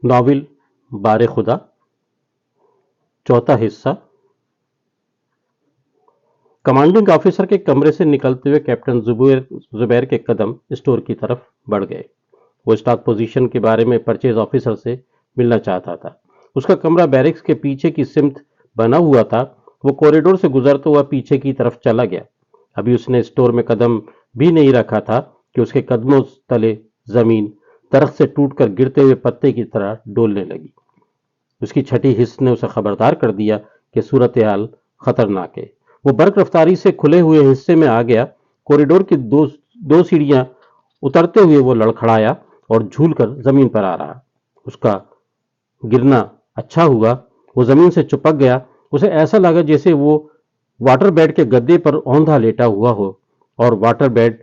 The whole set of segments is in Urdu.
ناول بار خدا، چوتھا حصہ۔ کمانڈنگ آفیسر کے کمرے سے نکلتے ہوئے کیپٹن زبیر کے قدم اسٹور کی طرف بڑھ گئے۔ وہ اسٹاک پوزیشن کے بارے میں پرچیز آفیسر سے ملنا چاہتا تھا۔ اس کا کمرہ بیرکس کے پیچھے کی سمت بنا ہوا تھا۔ وہ کوریڈور سے گزرتا ہوا پیچھے کی طرف چلا گیا۔ ابھی اس نے اسٹور میں قدم بھی نہیں رکھا تھا کہ اس کے قدموں تلے زمین درخت سے ٹوٹ کر گرتے ہوئے پتے کی طرح ڈولنے لگی۔ اس کی چھٹی حس نے اسے خبردار کر دیا کہ صورتحال خطرناک ہے۔ وہ برق رفتاری سے کھلے ہوئے حصے میں آ گیا۔ کوریڈور کی دو سیڑھیاں اترتے ہوئے وہ لڑکھڑایا اور جھول کر زمین پر آ رہا۔ اس کا گرنا اچھا ہوا۔ وہ زمین سے چپک گیا۔ اسے ایسا لگا جیسے وہ واٹر بیڈ کے گدے پر اوندھا لیٹا ہوا ہو اور واٹر بیڈ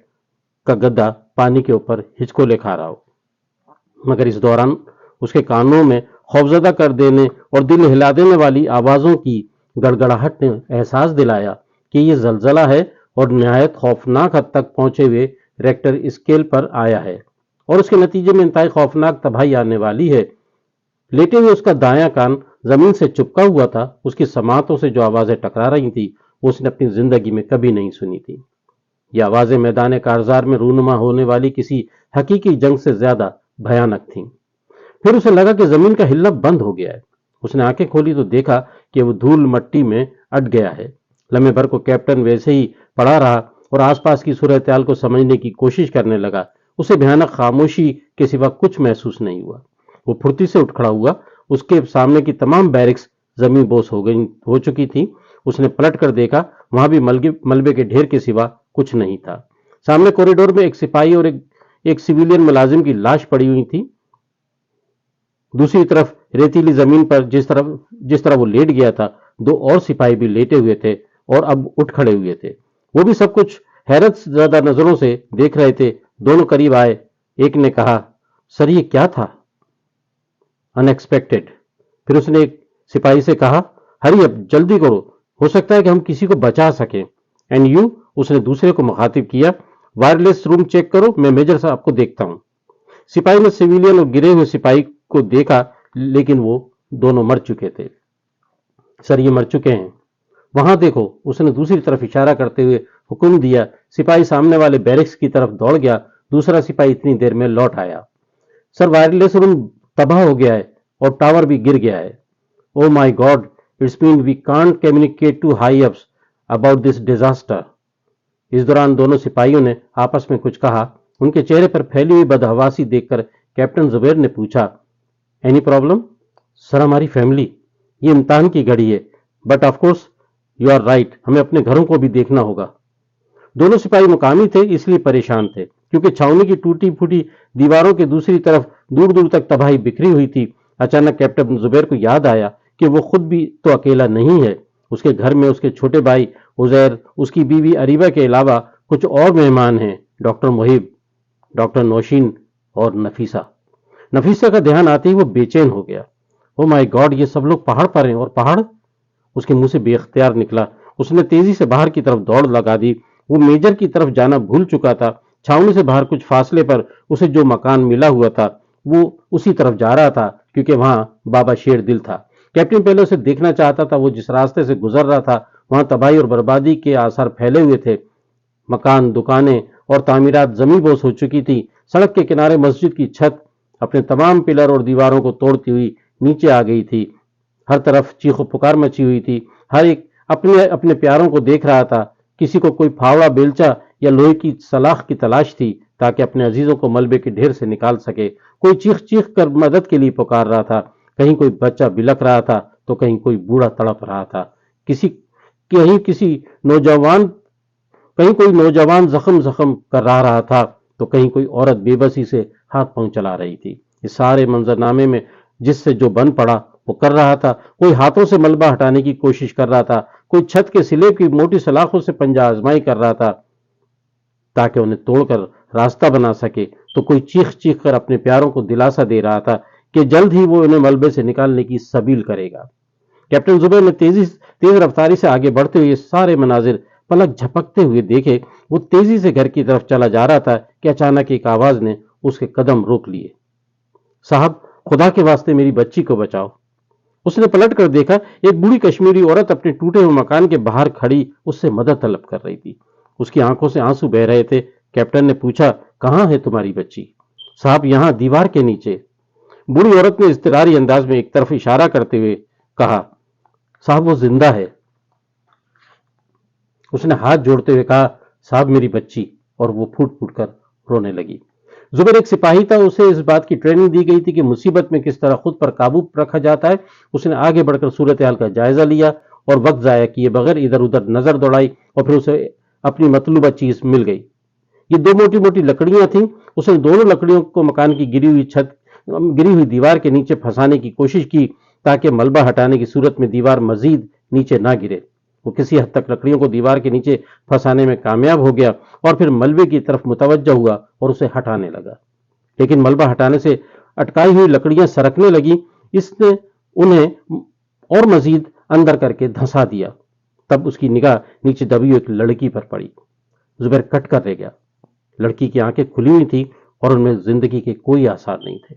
کا گدا پانی کے اوپر ہچکولے کھا رہا ہو۔ مگر اس دوران اس کے کانوں میں خوفزدہ کر دینے اور دل ہلا دینے والی آوازوں کی گڑگڑاہٹ نے احساس دلایا کہ یہ زلزلہ ہے اور نہایت خوفناک حد تک پہنچے ہوئے ریکٹر اسکیل پر آیا ہے، اور اس کے نتیجے میں انتہائی خوفناک تباہی آنے والی ہے۔ لیٹے ہوئے اس کا دایاں کان زمین سے چپکا ہوا تھا۔ اس کی سماعتوں سے جو آوازیں ٹکرا رہی تھیں وہ اس نے اپنی زندگی میں کبھی نہیں سنی تھی۔ یہ آوازیں میدان کارزار میں رونما ہونے والی کسی حقیقی جنگ سے زیادہ بھیانک تھیں۔ پھر اسے لگا کہ زمین کا ہلنا بند ہو گیا ہے۔ اس نے آنکھیں کھولی تو دیکھا کہ وہ دھول مٹی میں اٹ گیا ہے۔ لمحے بھر کو کیپٹن ویسے ہی پڑا رہا اور آس پاس کی صورتحال کو سمجھنے کی کوشش کرنے لگا۔ اسے بھیانک خاموشی کے سوا کچھ محسوس نہیں ہوا۔ وہ پھرتی سے اٹھ کھڑا ہوا۔ اس کے سامنے کی تمام بیرکس زمین بوس ہو چکی تھی۔ اس نے پلٹ کر دیکھا، وہاں بھی ملبے کے ڈھیر کے سوا کچھ نہیں تھا۔ سامنے کوریڈور میں ایک سپاہی اور ایک سویلین ملازم کی لاش پڑی ہوئی تھی۔ دوسری طرف ریتیلی زمین پر جس طرح وہ لیٹ گیا تھا، دو اور سپاہی بھی لیٹے ہوئے تھے اور اب اٹھ کھڑے ہوئے تھے۔ وہ بھی سب کچھ حیرت زدہ نظروں سے دیکھ رہے تھے۔ دونوں قریب آئے۔ ایک نے کہا، سر یہ کیا تھا؟ ان ایکسپیکٹڈ۔ پھر اس نے ایک سپاہی سے کہا، ہری اب جلدی کرو، ہو سکتا ہے کہ ہم کسی کو بچا سکیں۔ اینڈ یو، اس نے دوسرے کو مخاطب کیا، وائرلیس روم چیک کرو، میں میجر صاحب کو دیکھتا ہوں۔ سپاہی نے سویلین اور گرے ہوئے سپاہی کو دیکھا، لیکن وہ دونوں مر چکے تھے۔ سر یہ مر چکے ہیں، وہاں دیکھو، اس نے دوسری طرف اشارہ کرتے ہوئے حکم دیا۔ سپاہی سامنے والے بیرکس کی طرف دوڑ گیا۔ دوسرا سپاہی اتنی دیر میں لوٹ آیا۔ سر وائرلیس روم تباہ ہو گیا ہے اور ٹاور بھی گر گیا ہے۔ Oh my God, it's man we can't communicate to high ups about this disaster. اس دوران دونوں سپاہیوں نے آپس میں کچھ کہا۔ ان کے چہرے پر پھیلی ہوئی بدحواسی دیکھ کر کیپٹن زبیر نے پوچھا، اینی پرابلم؟ سر ہماری فیملی، یہ امتحان کی گھڑی ہے، but of course you are right, ہمیں اپنے گھروں کو بھی دیکھنا ہوگا۔ دونوں سپاہی مقامی تھے، اس لیے پریشان تھے، کیونکہ چھاؤنی کی ٹوٹی پھوٹی دیواروں کے دوسری طرف دور دور تک تباہی بکھری ہوئی تھی۔ اچانک کیپٹن زبیر کو یاد آیا کہ وہ خود بھی تو اکیلا نہیں ہے۔ اس کے گھر میں اس کے چھوٹے بھائی عزیر، اس کی بیوی اریبہ کے علاوہ کچھ اور مہمان ہیں، ڈاکٹر محب، ڈاکٹر نوشین اور نفیسہ کا دھیان آتے ہی وہ بے چین ہو گیا۔ او مائی گاڈ، یہ سب لوگ پہاڑ پر ہیں، اور پہاڑ؟ اس کے منہ سے بے اختیار نکلا۔ اس نے تیزی سے باہر کی طرف دوڑ لگا دی۔ وہ میجر کی طرف جانا بھول چکا تھا۔ چھاؤنی سے باہر کچھ فاصلے پر اسے جو مکان ملا ہوا تھا وہ اسی طرف جا رہا تھا، کیونکہ وہاں بابا شیر دل تھا۔ کیپٹن پہلے اسے دیکھنا چاہتا تھا۔ وہ جس راستے سے گزر رہا تھا وہاں تباہی اور بربادی کے آثار پھیلے ہوئے تھے۔ مکان، دکانیں اور تعمیرات زمین بوس ہو چکی تھی۔ سڑک کے کنارے مسجد کی چھت اپنے تمام پلر اور دیواروں کو توڑتی ہوئی نیچے آ گئی تھی۔ ہر طرف چیخ و پکار مچی ہوئی تھی۔ ہر ایک اپنے پیاروں کو دیکھ رہا تھا۔ کسی کو کوئی پھاوڑا بیلچہ یا لوہے کی سلاخ کی تلاش تھی تاکہ اپنے عزیزوں کو ملبے کے ڈھیر سے نکال سکے۔ کوئی چیخ چیخ کر مدد کے لیے پکار رہا تھا۔ کہیں کوئی بچہ بلک رہا تھا تو کہیں کوئی بوڑھا تڑپ رہا تھا۔ کہیں کوئی نوجوان زخم کر رہا تھا تو کہیں کوئی عورت بے بسی سے ہاتھ پاؤں چلا رہی تھی۔ اس سارے منظرنامے میں جس سے جو بن پڑا وہ کر رہا تھا۔ کوئی ہاتھوں سے ملبہ ہٹانے کی کوشش کر رہا تھا، کوئی چھت کے سلیب کی موٹی سلاخوں سے پنجہ آزمائی کر رہا تھا تاکہ انہیں توڑ کر راستہ بنا سکے، تو کوئی چیخ چیخ کر اپنے پیاروں کو دلاسا دے رہا تھا کہ جلد ہی وہ انہیں ملبے سے نکالنے کی سبیل کرے گا۔ کیپٹن زبیر نے تیز رفتاری سے آگے بڑھتے ہوئے یہ سارے مناظر پلک جھپکتے ہوئے دیکھے۔ وہ تیزی سے گھر کی طرف چلا جا رہا تھا کہ اچانک ایک آواز نے اس کے قدم روک لیے۔ صاحب، خدا کے واسطے میری بچی کو بچاؤ۔ اس نے پلٹ کر دیکھا، ایک بوڑھی کشمیری عورت اپنے ٹوٹے ہوئے مکان کے باہر کھڑی اس سے مدد طلب کر رہی تھی۔ اس کی آنکھوں سے آنسو بہ رہے تھے۔ کیپٹن نے پوچھا، کہاں ہے تمہاری بچی؟ صاحب یہاں دیوار کے نیچے۔ بوڑھی عورت نے اضطراری انداز میں ایک طرف اشارہ کرتے ہوئے کہا، صاحب وہ زندہ ہے۔ اس نے ہاتھ جوڑتے ہوئے کہا، صاحب میری بچی، اور وہ پھوٹ پھوٹ کر رونے لگی۔ زبیر ایک سپاہی تھا، اسے اس بات کی ٹریننگ دی گئی تھی کہ مصیبت میں کس طرح خود پر قابو رکھا جاتا ہے۔ اس نے آگے بڑھ کر صورتحال کا جائزہ لیا اور وقت ضائع کیے بغیر ادھر ادھر نظر دوڑائی، اور پھر اسے اپنی مطلوبہ چیز مل گئی۔ یہ دو موٹی موٹی لکڑیاں تھیں۔ اس نے دونوں لکڑیوں کو مکان کی گری ہوئی دیوار کے نیچے پھنسانے کی کوشش کی تاکہ ملبہ ہٹانے کی صورت میں دیوار مزید نیچے نہ گرے۔ وہ کسی حد تک لکڑیوں کو دیوار کے نیچے پھنسانے میں کامیاب ہو گیا اور پھر ملبے کی طرف متوجہ ہوا اور اسے ہٹانے لگا، لیکن ملبہ ہٹانے سے اٹکائی ہوئی لکڑیاں سرکنے لگیں۔ اس نے انہیں اور مزید اندر کر کے دھنسا دیا۔ تب اس کی نگاہ نیچے دبی ہوئی ایک لڑکی پر پڑی۔ زبیر کٹ کر رہ گیا۔ لڑکی کی آنکھیں کھلی ہوئی تھیں اور ان میں زندگی کے کوئی آثار نہیں تھے۔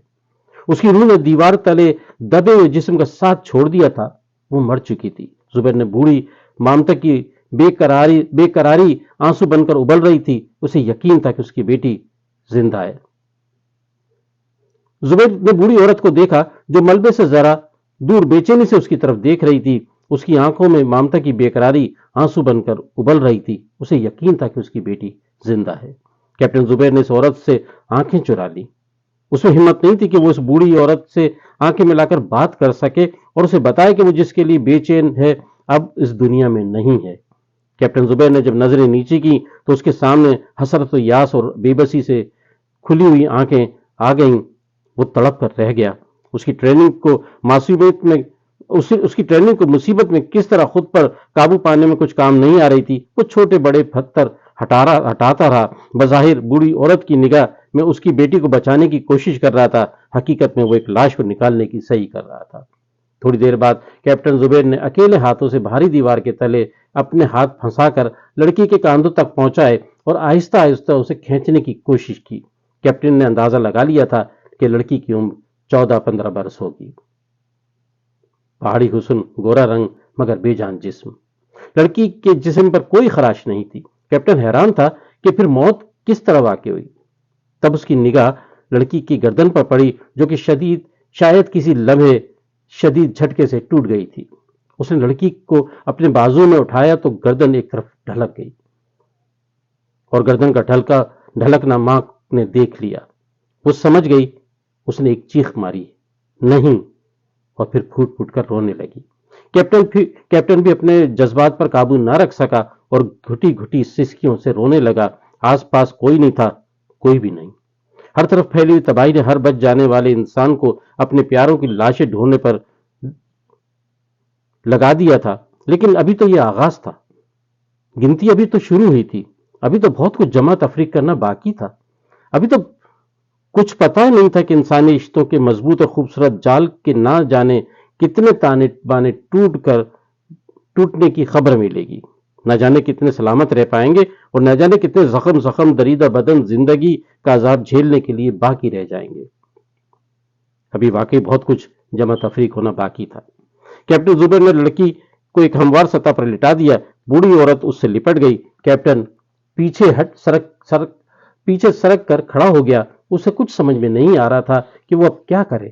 اس کی روح نے دیوار تلے دبے ہوئے جسم کا ساتھ چھوڑ دیا تھا، وہ مر چکی تھی۔ زبیر نے بوڑھی مامتا کی بے قراری آنسو بن کر ابل رہی تھی، اسے یقین تھا کہ اس کی بیٹی زندہ ہے۔ زبیر نے بوڑھی عورت کو دیکھا جو ملبے سے ذرا دور بے چینی سے اس کی طرف دیکھ رہی تھی۔ اس کی آنکھوں میں مامتا کی بے قراری آنسو بن کر ابل رہی تھی، اسے یقین تھا کہ اس کی بیٹی زندہ ہے۔ کیپٹن زبیر نے اس عورت سے آنکھیں چرا لی۔ اس میں ہمت نہیں تھی کہ وہ اس بوڑھی عورت سے آنکھیں ملا کر بات کر سکے اور اسے بتائے کہ وہ جس کے لیے بے چین ہے اب اس دنیا میں نہیں ہے۔ کیپٹن زبیر نے جب نظریں نیچے کی تو اس کے سامنے حسرت و یاس اور بے بسی سے کھلی ہوئی آنکھیں آ گئیں۔ وہ تڑپ کر رہ گیا۔ اس کی ٹریننگ کو مصیبت میں کس طرح خود پر قابو پانے میں کچھ کام نہیں آ رہی تھی۔ وہ چھوٹے بڑے پتھر ہٹاتا رہا۔ بظاہر بوڑھی عورت کی نگاہ میں اس کی بیٹی کو بچانے کی کوشش کر رہا تھا، حقیقت میں وہ ایک لاش کو نکالنے کی صحیح کر رہا تھا۔ تھوڑی دیر بعد کیپٹن زبیر نے اکیلے ہاتھوں سے بھاری دیوار کے تلے اپنے ہاتھ پھنسا کر لڑکی کے کاندھوں تک پہنچائے اور آہستہ آہستہ اسے کھینچنے کی کوشش کی۔ کیپٹن نے اندازہ لگا لیا تھا کہ لڑکی کی عمر 14-15 برس ہوگی۔ پہاڑی حسن، گورا رنگ مگر بے جان جسم۔ لڑکی کے جسم پر کوئی خراش نہیں تھی۔ کیپٹن حیران تھا کہ پھر موت کس طرح واقع ہوئی۔ تب اس کی نگاہ لڑکی کی گردن پر پڑی جو کہ شاید کسی لمحے شدید جھٹکے سے ٹوٹ گئی تھی۔ اس نے لڑکی کو اپنے بازو میں اٹھایا تو گردن ایک طرف ڈھلک گئی اور گردن کا ڈھلکنا ماں نے دیکھ لیا۔ وہ سمجھ گئی۔ اس نے ایک چیخ ماری، نہیں، اور پھر پھوٹ پھوٹ کر رونے لگی۔ کیپٹن بھی اپنے جذبات پر قابو نہ رکھ سکا اور گھٹی گھٹی سسکیوں سے رونے لگا۔ آس پاس کوئی نہیں تھا، کوئی بھی نہیں۔ ہر طرف پھیلی ہوئی تباہی نے ہر بچ جانے والے انسان کو اپنے پیاروں کی لاشیں ڈھونڈنے پر لگا دیا تھا۔ لیکن ابھی تو یہ آغاز تھا، گنتی ابھی تو شروع ہوئی تھی۔ ابھی تو بہت کچھ جمع تفریق کرنا باقی تھا۔ ابھی تو کچھ پتہ نہیں تھا کہ انسانی رشتوں کے مضبوط اور خوبصورت جال کے نہ جانے کتنے تانے بانے ٹوٹنے کی خبر ملے گی، نہ جانے کتنے سلامت رہ پائیں گے اور نہ جانے کتنے زخم دریدہ بدن زندگی کا عذاب جھیلنے کے لیے باقی رہ جائیں گے۔ ابھی واقعی بہت کچھ جمع تفریق ہونا باقی تھا۔ کیپٹن زبیر نے لڑکی کو ایک ہموار سطح پر لٹا دیا۔ بوڑھی عورت اس سے لپٹ گئی۔ کیپٹن پیچھے سرک کر کھڑا ہو گیا۔ اسے کچھ سمجھ میں نہیں آ رہا تھا کہ وہ اب کیا کرے۔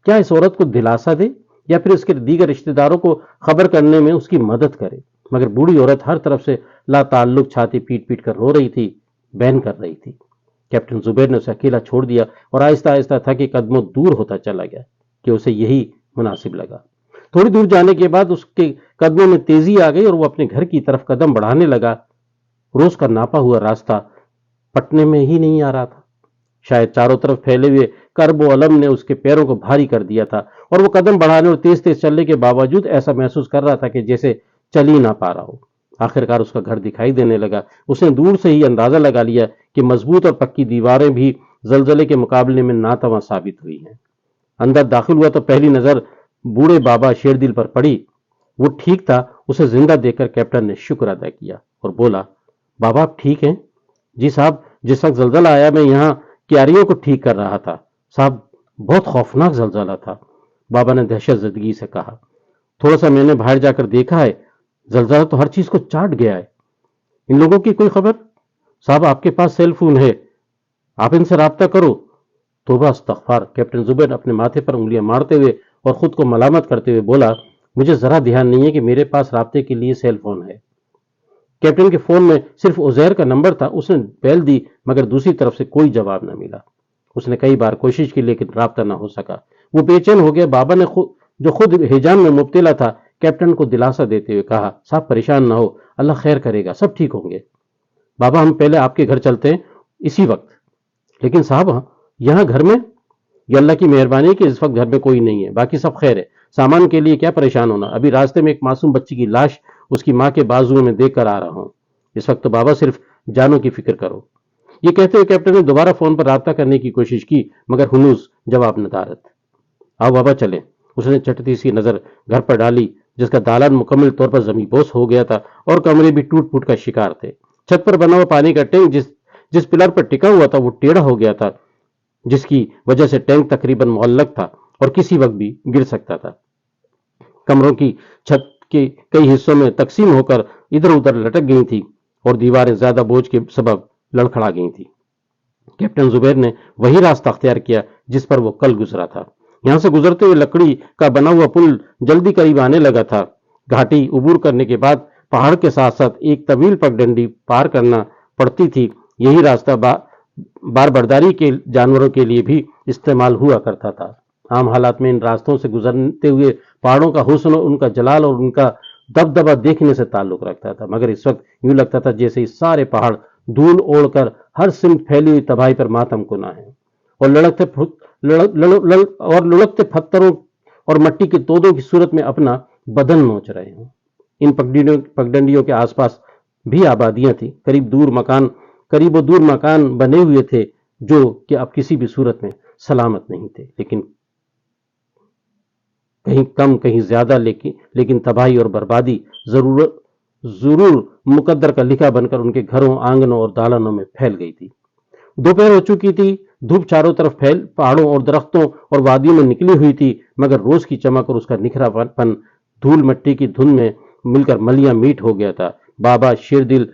کیا اس عورت کو دلاسا دے یا پھر اس کے دیگر رشتہ داروں کو خبر کرنے میں اس کی مدد کرے، مگر بوڑھی عورت ہر طرف سے لا تعلق چھاتی پیٹ پیٹ کر رو رہی تھی، بین کر رہی تھی۔ کیپٹن زبیر نے اسے اکیلا چھوڑ دیا اور آہستہ آہستہ تھکے قدموں دور ہوتا چلا گیا کہ اسے یہی مناسب لگا۔ تھوڑی دور جانے کے بعد اس کے قدموں میں تیزی آ گئی اور وہ اپنے گھر کی طرف قدم بڑھانے لگا۔ روز کا ناپا ہوا راستہ پٹنے میں ہی نہیں آ رہا تھا۔ شاید چاروں طرف پھیلے ہوئے کرب و علم نے اس کے پیروں کو بھاری کر دیا تھا اور وہ قدم بڑھانے اور تیز تیز چلنے کے باوجود ایسا محسوس کر رہا تھا کہ جیسے چل ہی نہ پا رہا ہو۔ آخرکار اس کا گھر دکھائی دینے لگا۔ اس نے دور سے ہی اندازہ لگا لیا کہ مضبوط اور پکی دیواریں بھی زلزلے کے مقابلے میں ناتواں ثابت ہوئی ہیں۔ اندر داخل ہوا تو پہلی نظر بوڑھے بابا شیردل پر پڑی۔ وہ ٹھیک تھا۔ اسے زندہ دیکھ کر کیپٹن نے شکر ادا کیا اور بولا، بابا آپ ٹھیک ہیں؟ جی صاحب، جس وقت زلزلہ آیا میں یہاں کیاریوں کو ٹھیک کر رہا تھا۔ صاحب بہت خوفناک زلزلہ تھا، بابا نے دہشت زدگی سے کہا۔ تھوڑا سا میں نے باہر جا کر دیکھا ہے، زلزلہ تو ہر چیز کو چاٹ گیا ہے۔ ان لوگوں کی کوئی خبر؟ صاحب آپ کے پاس سیل فون ہے، آپ ان سے رابطہ کرو۔ توبہ استغفار، کیپٹن زبیر اپنے ماتھے پر انگلیاں مارتے ہوئے اور خود کو ملامت کرتے ہوئے بولا، مجھے ذرا دھیان نہیں ہے کہ میرے پاس رابطے کے لیے سیل فون ہے۔ کیپٹن کے فون میں صرف عزیر کا نمبر تھا، اس نے بیل دی مگر دوسری طرف سے کوئی جواب نہ ملا۔ اس نے کئی بار کوشش کی لیکن رابطہ نہ ہو سکا۔ وہ بے چین ہو گیا۔ بابا نے جو خود ہیجان میں مبتلا تھا، کیپٹن کو دلاسا دیتے ہوئے کہا، صاحب پریشان نہ ہو، اللہ خیر کرے گا، سب ٹھیک ہوں گے۔ بابا ہم پہلے آپ کے گھر چلتے ہیں اسی وقت۔ لیکن صاحب یہاں گھر میں؟ یہ اللہ کی مہربانی ہے کہ اس وقت گھر میں کوئی نہیں ہے، باقی سب خیر ہے، سامان کے لیے کیا پریشان ہونا، ابھی راستے میں ایک معصوم بچی کی لاش اس کی ماں کے بازو میں دیکھ کر آ رہا ہوں، اس وقت تو بابا صرف جانوں کی فکر کرو۔ یہ کہتے ہوئے کیپٹن نے دوبارہ فون پر رابطہ کرنے کی کوشش کی مگر ہنوز جواب ندارت۔ آؤ بابا چلیں۔ اس نے چٹتی سی نظر گھر پر ڈالی جس کا دالان مکمل طور پر زمین بوس ہو گیا تھا اور کمرے بھی ٹوٹ پھوٹ کا شکار تھے۔ چھت پر بنا ہوا پانی کا ٹینک جس پلر پر ٹکا ہوا تھا وہ ٹیڑھا ہو گیا تھا، جس کی وجہ سے ٹینک تقریباً معلق تھا اور کسی وقت بھی گر سکتا تھا۔ کمروں کی چھت کے کئی حصوں میں تقسیم ہو کر ادھر ادھر لٹک گئی تھی اور دیواریں زیادہ بوجھ کے سبب لڑکھڑا گئی تھی۔ کیپٹن زبیر نے وہی راستہ اختیار کیا جس پر وہ کل گزرا تھا۔ یہاں سے گزرتے ہوئے لکڑی کا بنا ہوا پل جلدی قریب آنے لگا تھا۔ گھاٹی عبور کرنے کے بعد پہاڑ کے ساتھ ساتھ ایک طویل پگڈنڈی پار کرنا پڑتی تھی۔ یہی راستہ بار برداری کے جانوروں کے لیے بھی استعمال ہوا کرتا تھا۔ عام حالات میں ان راستوں سے گزرتے ہوئے پہاڑوں کا حسن، ان کا جلال اور ان کا دبدبہ دیکھنے سے تعلق رکھتا تھا، مگر اس وقت یوں لگتا تھا جیسے اس سارے پہاڑ دھول اوڑھ کر ہر سمت پھیلی ہوئی تباہی پر ماتم کنا ہے اور لڑکتے پتھروں اور مٹی کے تودوں کی صورت میں اپنا بدن نوچ رہے ہیں۔ ان پگڈنڈیوں کے آس پاس بھی آبادیاں تھیں، قریب و دور مکان بنے ہوئے تھے جو کہ اب کسی بھی صورت میں سلامت نہیں تھے، لیکن کہیں کم کہیں زیادہ، لیکن تباہی اور بربادی ضرور مقدر کا لکھا بن کر ان کے گھروں، آنگنوں اور دالانوں میں پھیل گئی تھی۔ دوپہر ہو چکی تھی، دھوپ چاروں طرف پہاڑوں اور درختوں اور وادیوں میں نکلی ہوئی تھی، مگر روز کی چمک اور اس کا نکھرا پن دھول مٹی کی دھن میں مل کر ملیاں میٹ ہو گیا تھا۔ بابا شیردل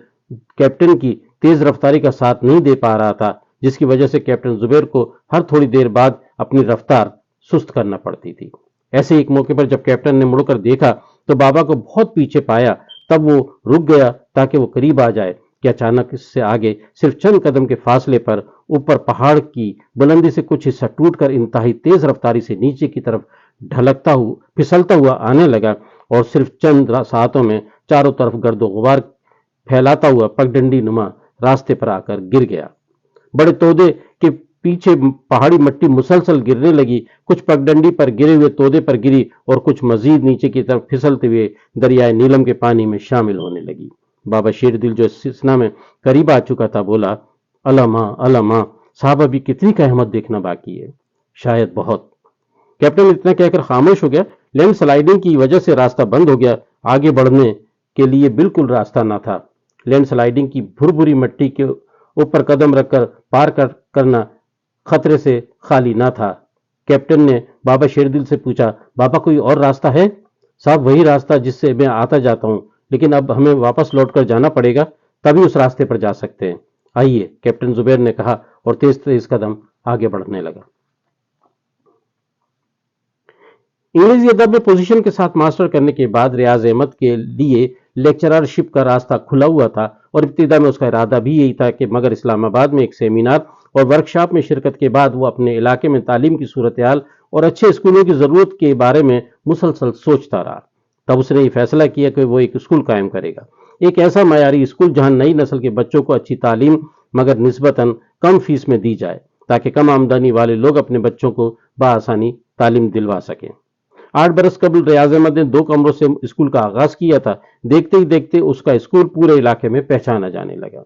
کیپٹن کی تیز رفتاری کا ساتھ نہیں دے پا رہا تھا، جس کی وجہ سے کیپٹن زبیر کو ہر تھوڑی دیر بعد اپنی رفتار سست کرنا پڑتی تھی۔ ایسے ایک موقع پر جب کیپٹن نے مڑ کر دیکھا تو بابا کو بہت پیچھے پایا، تب وہ رک گیا تاکہ وہ قریب آ جائے کہ اچانک اس سے آگے صرف چند قدم کے فاصلے پر اوپر پہاڑ کی بلندی سے کچھ حصہ ٹوٹ کر انتہائی تیز رفتاری سے نیچے کی طرف پھسلتا ہوا آنے لگا اور صرف چند ساعتوں میں چاروں طرف گرد و غبار پھیلاتا ہوا پگڈنڈی نما راستے پر آ کر گر گیا۔ بڑے تودے کے پیچھے پہاڑی مٹی مسلسل گرنے لگی، کچھ پگڈنڈی پر گرے ہوئے تودے پر گری اور کچھ مزید نیچے کی طرف پھسلتے ہوئے دریائے نیلم کے پانی میں شامل ہونے لگی۔ بابا شیردل جو سنا میں قریب آ چکا تھا بولا، اللہ ماں، صاحب ابھی کتنی قیامت دیکھنا باقی ہے؟ شاید بہت۔ کیپٹن اتنا کہہ کر خاموش ہو گیا۔ لینڈ سلائیڈنگ کی وجہ سے راستہ بند ہو گیا، آگے بڑھنے کے لیے بالکل راستہ نہ تھا۔ لینڈ سلائیڈنگ کی بھری مٹی کے اوپر قدم رکھ کر پار کرنا خطرے سے خالی نہ تھا۔ کیپٹن نے بابا شیردل سے پوچھا، بابا کوئی اور راستہ ہے؟ صاحب وہی راستہ جس سے میں آتا جاتا ہوں، لیکن اب ہمیں واپس لوٹ کر جانا پڑے گا، تبھی اس راستے پر جا سکتے ہیں۔ آئیے، کیپٹن زبیر نے کہا اور تیز قدم آگے بڑھنے لگا۔ انگریزی ادب میں پوزیشن کے ساتھ ماسٹر کرنے کے بعد ریاض احمد کے لیے لیکچررشپ کا راستہ کھلا ہوا تھا اور ابتدا میں اس کا ارادہ بھی یہی تھا کہ مگر اسلام آباد میں ایک سیمینار اور ورکشاپ میں شرکت کے بعد وہ اپنے علاقے میں تعلیم کی صورتحال اور اچھے اسکولوں کی ضرورت کے بارے میں مسلسل سوچتا رہا۔ تب اس نے یہ فیصلہ کیا کہ وہ ایک اسکول قائم کرے گا، ایک ایسا معیاری اسکول جہاں نئی نسل کے بچوں کو اچھی تعلیم مگر نسبتاً کم فیس میں دی جائے تاکہ کم آمدنی والے لوگ اپنے بچوں کو بآسانی تعلیم دلوا سکیں۔ 8 برس قبل ریاض احمد نے 2 کمروں سے اسکول کا آغاز کیا تھا۔ دیکھتے ہی دیکھتے اس کا اسکول پورے علاقے میں پہچانا جانے لگا۔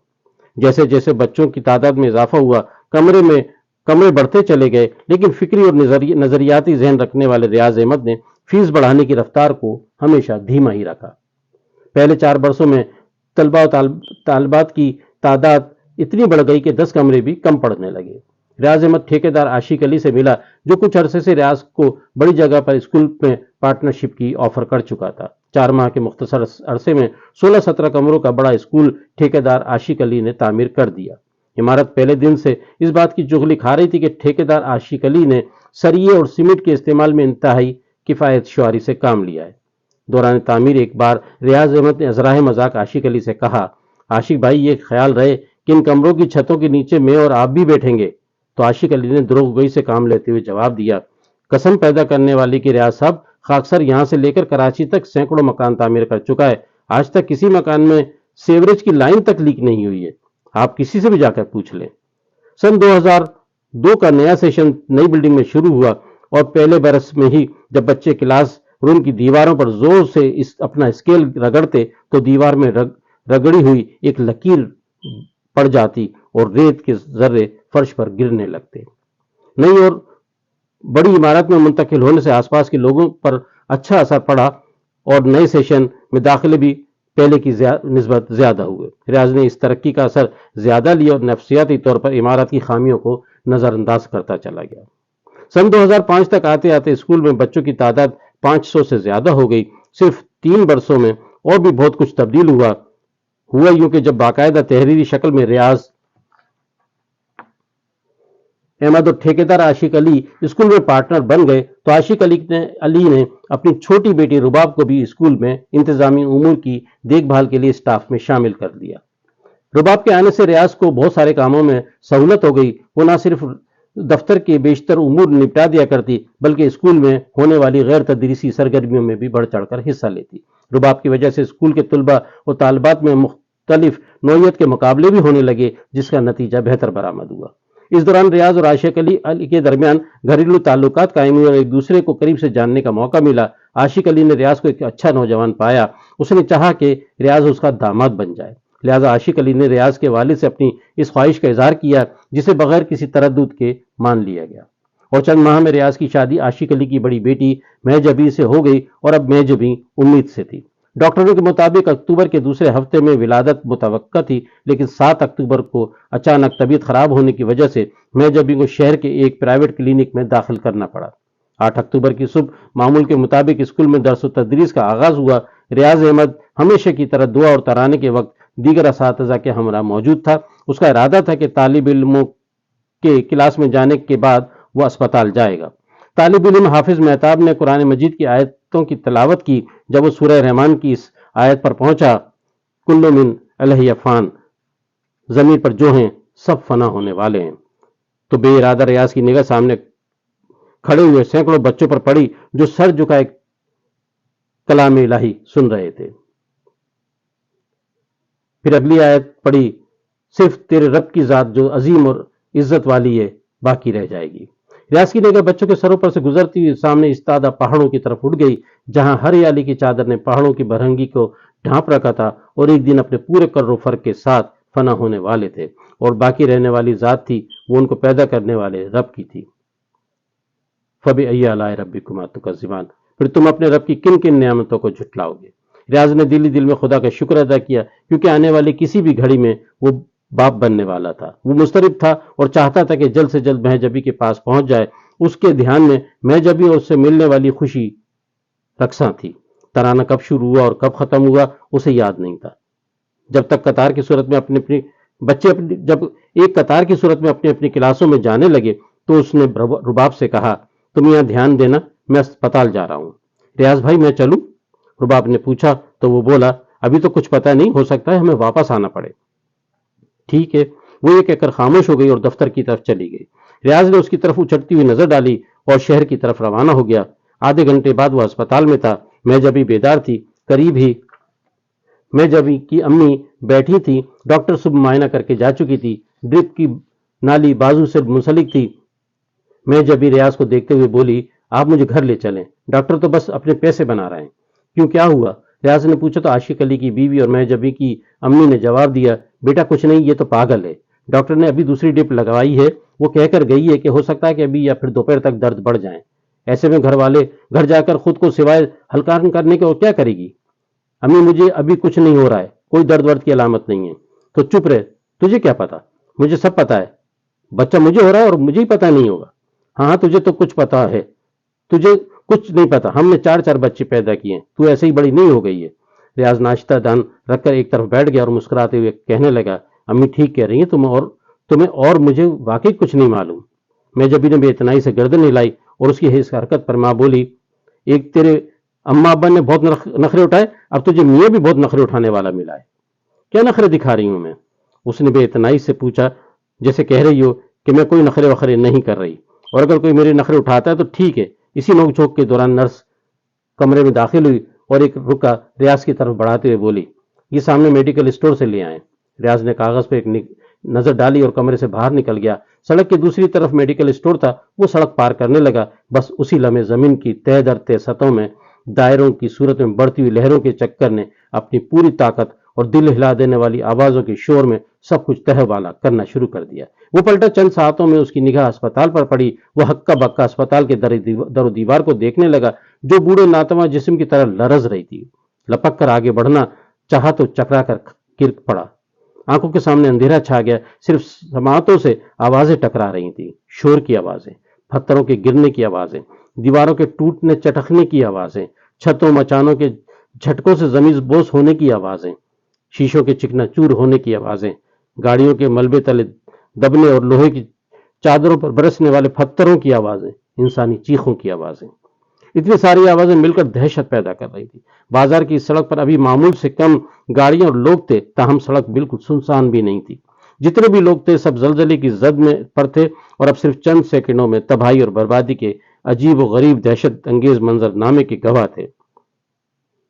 جیسے جیسے بچوں کی تعداد میں اضافہ ہوا، کمرے بڑھتے چلے گئے، لیکن فکری اور نظریاتی ذہن رکھنے والے ریاض احمد نے فیس بڑھانے کی رفتار کو ہمیشہ دھیما ہی رکھا۔ پہلے 4 برسوں میں طلباء و طالبات کی تعداد اتنی بڑھ گئی کہ 10 کمرے بھی کم پڑنے لگے۔ ریاض احمد ٹھیکیدار عاشق علی سے ملا جو کچھ عرصے سے ریاض کو بڑی جگہ پر اسکول میں پارٹنرشپ کی آفر کر چکا تھا۔ 4 ماہ کے مختصر عرصے میں 16-17 کمروں کا بڑا اسکول ٹھیکیدار عاشق علی نے تعمیر کر دیا۔ عمارت پہلے دن سے اس بات کی چغلی کھا رہی تھی کہ ٹھیکیدار عاشق علی نے سریے اور سیمنٹ کے استعمال میں انتہائی کفایت شعاری سے کام لیا ہے۔ دوران تعمیر ایک بار ریاض احمد نے ازراہ مذاق عاشق علی سے کہا، عاشق بھائی یہ خیال رہے کہ ان کمروں کی چھتوں کے نیچے میں اور آپ بھی بیٹھیں گے۔ تو عاشق علی نے دروغ گوئی سے کام لیتے ہوئے جواب دیا، قسم پیدا کرنے والی کہ ریاض صاحب خاکسر یہاں سے لے کر کراچی تک سینکڑوں مکان تعمیر کر چکا ہے، آج تک کسی مکان میں سیوریج کی لائن تک لیک نہیں ہوئی ہے، آپ کسی سے بھی جا کر پوچھ لیں۔ سن 2002 کا نیا سیشن نئی بلڈنگ میں شروع ہوا اور پہلے برس میں ہی جب بچے کلاس روم کی دیواروں پر زور سے اپنا اسکیل رگڑتے تو دیوار میں رگڑی ہوئی ایک لکیر پڑ جاتی اور ریت کے ذرے فرش پر گرنے لگتے۔ نئی اور بڑی عمارت میں منتقل ہونے سے آس پاس کے لوگوں پر اچھا اثر پڑا اور نئے سیشن میں داخلے بھی پہلے کی نسبت زیادہ ہوئے۔ ریاض نے اس ترقی کا اثر زیادہ لیا اور نفسیاتی طور پر عمارت کی خامیوں کو نظر انداز کرتا چلا گیا۔ سن 2005 تک آتے آتے اسکول میں بچوں کی تعداد 500 سے زیادہ ہو گئی۔ صرف 3 برسوں میں اور بھی بہت کچھ تبدیل ہوا یوں کہ جب باقاعدہ تحریری شکل میں ریاض احمد اور ٹھیکیدار عاشق علی اسکول میں پارٹنر بن گئے تو عاشق علی نے اپنی چھوٹی بیٹی رباب کو بھی اسکول میں انتظامی امور کی دیکھ بھال کے لیے اسٹاف میں شامل کر دیا۔ رباب کے آنے سے ریاض کو بہت سارے کاموں میں سہولت ہو گئی۔ وہ نہ صرف دفتر کے بیشتر امور نپٹا دیا کرتی بلکہ اسکول میں ہونے والی غیر تدریسی سرگرمیوں میں بھی بڑھ چڑھ کر حصہ لیتی۔ رباب کی وجہ سے اسکول کے طلباء اور طالبات میں مختلف نوعیت کے مقابلے بھی ہونے لگے جس کا نتیجہ بہتر برآمد ہوا۔ اس دوران ریاض اور عاشق علی کے درمیان گھریلو تعلقات قائم ہوئے اور ایک دوسرے کو قریب سے جاننے کا موقع ملا۔ عاشق علی نے ریاض کو ایک اچھا نوجوان پایا، اس نے چاہا کہ ریاض اس کا داماد بن جائے، لہذا عاشق علی نے ریاض کے والد سے اپنی اس خواہش کا اظہار کیا جسے بغیر کسی تردد کے مان لیا گیا، اور چند ماہ میں ریاض کی شادی عاشق علی کی بڑی بیٹی مہج ابی سے ہو گئی اور اب مہج ابی امید سے تھی۔ ڈاکٹروں کے مطابق اکتوبر کے دوسرے ہفتے میں ولادت متوقع تھی، لیکن 7 اکتوبر کو اچانک طبیعت خراب ہونے کی وجہ سے مہج ابی کو شہر کے ایک پرائیویٹ کلینک میں داخل کرنا پڑا۔ 8 اکتوبر کی صبح معمول کے مطابق اسکول میں درس و تدریس کا آغاز ہوا۔ ریاض احمد ہمیشہ کی طرح دعا اور ترانے کے وقت دیگر اساتذہ کے ہمراہ موجود تھا۔ اس کا ارادہ تھا کہ طالب علموں کے کلاس میں جانے کے بعد وہ اسپتال جائے گا۔ طالب علم حافظ مہتاب نے قرآن مجید کی آیتوں کی تلاوت کی۔ جب وہ سورہ رحمان کی اس آیت پر پہنچا، کل من علیہ فان، زمین پر جو ہیں سب فنا ہونے والے ہیں، تو بے ارادہ ریاض کی نگاہ سامنے کھڑے ہوئے سینکڑوں بچوں پر پڑی جو سر جھکائے کلام الہی سن رہے تھے۔ پھر اگلی آیت پڑھی، صرف تیرے رب کی ذات جو عظیم اور عزت والی ہے باقی رہ جائے گی۔ ریاض کی نگاہ بچوں کے سروں پر سے گزرتی ہوئی سامنے استادہ پہاڑوں کی طرف اٹھ گئی جہاں ہریالی کی چادر نے پہاڑوں کی برہنگی کو ڈھانپ رکھا تھا اور ایک دن اپنے پورے کر و فر کے ساتھ فنا ہونے والے تھے، اور باقی رہنے والی ذات تھی وہ ان کو پیدا کرنے والے رب کی تھی۔ فَبِأَيِّ آلَاءِ رَبِّكُمَا تُكَذِّبَانِ، پھر تم اپنے رب کی کن کن نعمتوں کو جھٹلاؤ گے۔ ریاض نے دل میں خدا کا شکر ادا کیا کیونکہ آنے والی کسی بھی گھڑی میں وہ باپ بننے والا تھا۔ وہ مضطرب تھا اور چاہتا تھا کہ جلد سے جلد مہج ابی کے پاس پہنچ جائے۔ اس کے دھیان میں مہج ابی اور اس سے ملنے والی خوشی رقصاں تھی۔ ترانہ کب شروع ہوا اور کب ختم ہوا اسے یاد نہیں تھا۔ جب ایک قطار کی صورت میں اپنی اپنی کلاسوں میں جانے لگے تو اس نے رباب سے کہا، تم یہاں دھیان دینا، میں اسپتال جا رہا ہوں۔ ریاض بھائی میں چلوں؟ رباب نے پوچھا تو وہ بولا، ابھی تو کچھ پتہ نہیں، ہو سکتا ہے ہمیں واپس آنا پڑے۔ ٹھیک ہے، وہ یہ کہہ کر خاموش ہو گئی اور دفتر کی طرف چلی گئی۔ ریاض نے اس کی طرف اچھڑتی ہوئی نظر ڈالی اور شہر کی طرف روانہ ہو گیا۔ آدھے گھنٹے بعد وہ اسپتال میں تھا۔ مہج ابی بیدار تھی، قریب ہی مہج ابی کی امی بیٹھی تھی۔ ڈاکٹر صبح معائنہ کر کے جا چکی تھی، ڈرپ کی نالی بازو سے منسلک تھی۔ مہج ابی ریاض کو دیکھتے ہوئے بولی، آپ مجھے گھر لے چلیں، ڈاکٹر تو بس اپنے پیسے بنا رہے ہیں۔ کیوں، کیا ہوا؟ ریاض نے پوچھا تو عاشق علی کی بیوی اور مہج ابی کی امی نے جواب دیا، بیٹا کچھ نہیں، یہ تو پاگل ہے، ڈاکٹر نے ابھی دوسری ڈرپ لگوائی ہے، وہ کہہ کر گئی ہے کہ ہو سکتا ہے کہ ابھی یا پھر دوپہر تک درد بڑھ جائیں۔ ایسے میں گھر والے گھر جا کر خود کو سوائے ہلکان کرنے کے اور کیا کرے گی؟ امی مجھے ابھی کچھ نہیں ہو رہا ہے، کوئی درد ورد کی علامت نہیں ہے۔ تو چپ رہے، تجھے کیا پتا؟ مجھے سب پتا ہے، بچہ مجھے ہو رہا ہے اور مجھے ہی پتا نہیں ہوگا. ہاں تجھے تو کچھ پتا ہے, تجھے کچھ نہیں پتا, ہم نے 4 بچے پیدا کیے ہیں, تو ایسے ہی بڑی نہیں ہو گئی ہے. ریاض ناشتہ دان رکھ کر ایک طرف بیٹھ گیا اور مسکراتے ہوئے کہنے لگا, امی ٹھیک کہہ رہی ہیں, تمہیں اور مجھے واقعی کچھ نہیں معلوم. میں جب نے بے اتنائی سے گردن ہلائی اور اس کی اس حرکت پر ماں بولی, ایک تیرے اما ابا نے بہت نخرے اٹھائے, اب تجھے میاں بھی بہت نخرے اٹھانے والا ملا ہے. کیا نخرے دکھا رہی ہوں میں؟ اس نے بے اتنائی سے پوچھا, جیسے کہہ رہی ہو کہ میں کوئی نخرے وخرے نہیں کر رہی, اور اگر کوئی میرے نخرے اٹھاتا ہے تو ٹھیک ہے. اسی نوک جھوک کے دوران نرس کمرے میں داخل ہوئی اور ایک رکا ریاض کی طرف بڑھاتے ہوئے بولی, یہ سامنے میڈیکل اسٹور سے لے آئے. ریاض نے کاغذ پہ ایک نظر ڈالی اور کمرے سے باہر نکل گیا. سڑک کے دوسری طرف میڈیکل اسٹور تھا. وہ سڑک پار کرنے لگا. بس اسی لمحے زمین کی تہ در تہ سطحوں میں دائروں کی صورت میں بڑھتی ہوئی لہروں کے چکر نے اپنی پوری طاقت اور دل ہلا دینے والی آوازوں کے شور میں سب کچھ تہہ والا کرنا شروع کر دیا. وہ پلٹا, چند ساعتوں میں اس کی نگاہ اسپتال پر پڑی. وہ ہکا بکا اسپتال کے در و دیوار کو دیکھنے لگا, جو بوڑھے ناتواں جسم کی طرح لرز رہی تھی. لپک کر آگے بڑھنا چاہا تو چکرا کر گر پڑا. آنکھوں کے سامنے اندھیرا چھا گیا. صرف سماعتوں سے آوازیں ٹکرا رہی تھیں, شور کی آوازیں, پتھروں کے گرنے کی آوازیں, دیواروں کے ٹوٹنے چٹکنے کی آوازیں, چھتوں مچانوں کے جھٹکوں سے زمین بوس ہونے کی آوازیں, شیشوں کے چکنا چور ہونے کی آوازیں, گاڑیوں کے ملبے تلے دبنے اور لوہے کی چادروں پر برسنے والے پتھروں کی آوازیں, انسانی چیخوں کی آوازیں. اتنی ساری آوازیں مل کر دہشت پیدا کر رہی تھی. بازار کی سڑک پر ابھی معمول سے کم گاڑیاں اور لوگ تھے, تاہم سڑک بالکل سنسان بھی نہیں تھی. جتنے بھی لوگ تھے سب زلزلے کی زد میں پر تھے اور اب صرف چند سیکنڈوں میں تباہی اور بربادی کے عجیب و غریب دہشت انگیز منظر نامے کے گواہ تھے.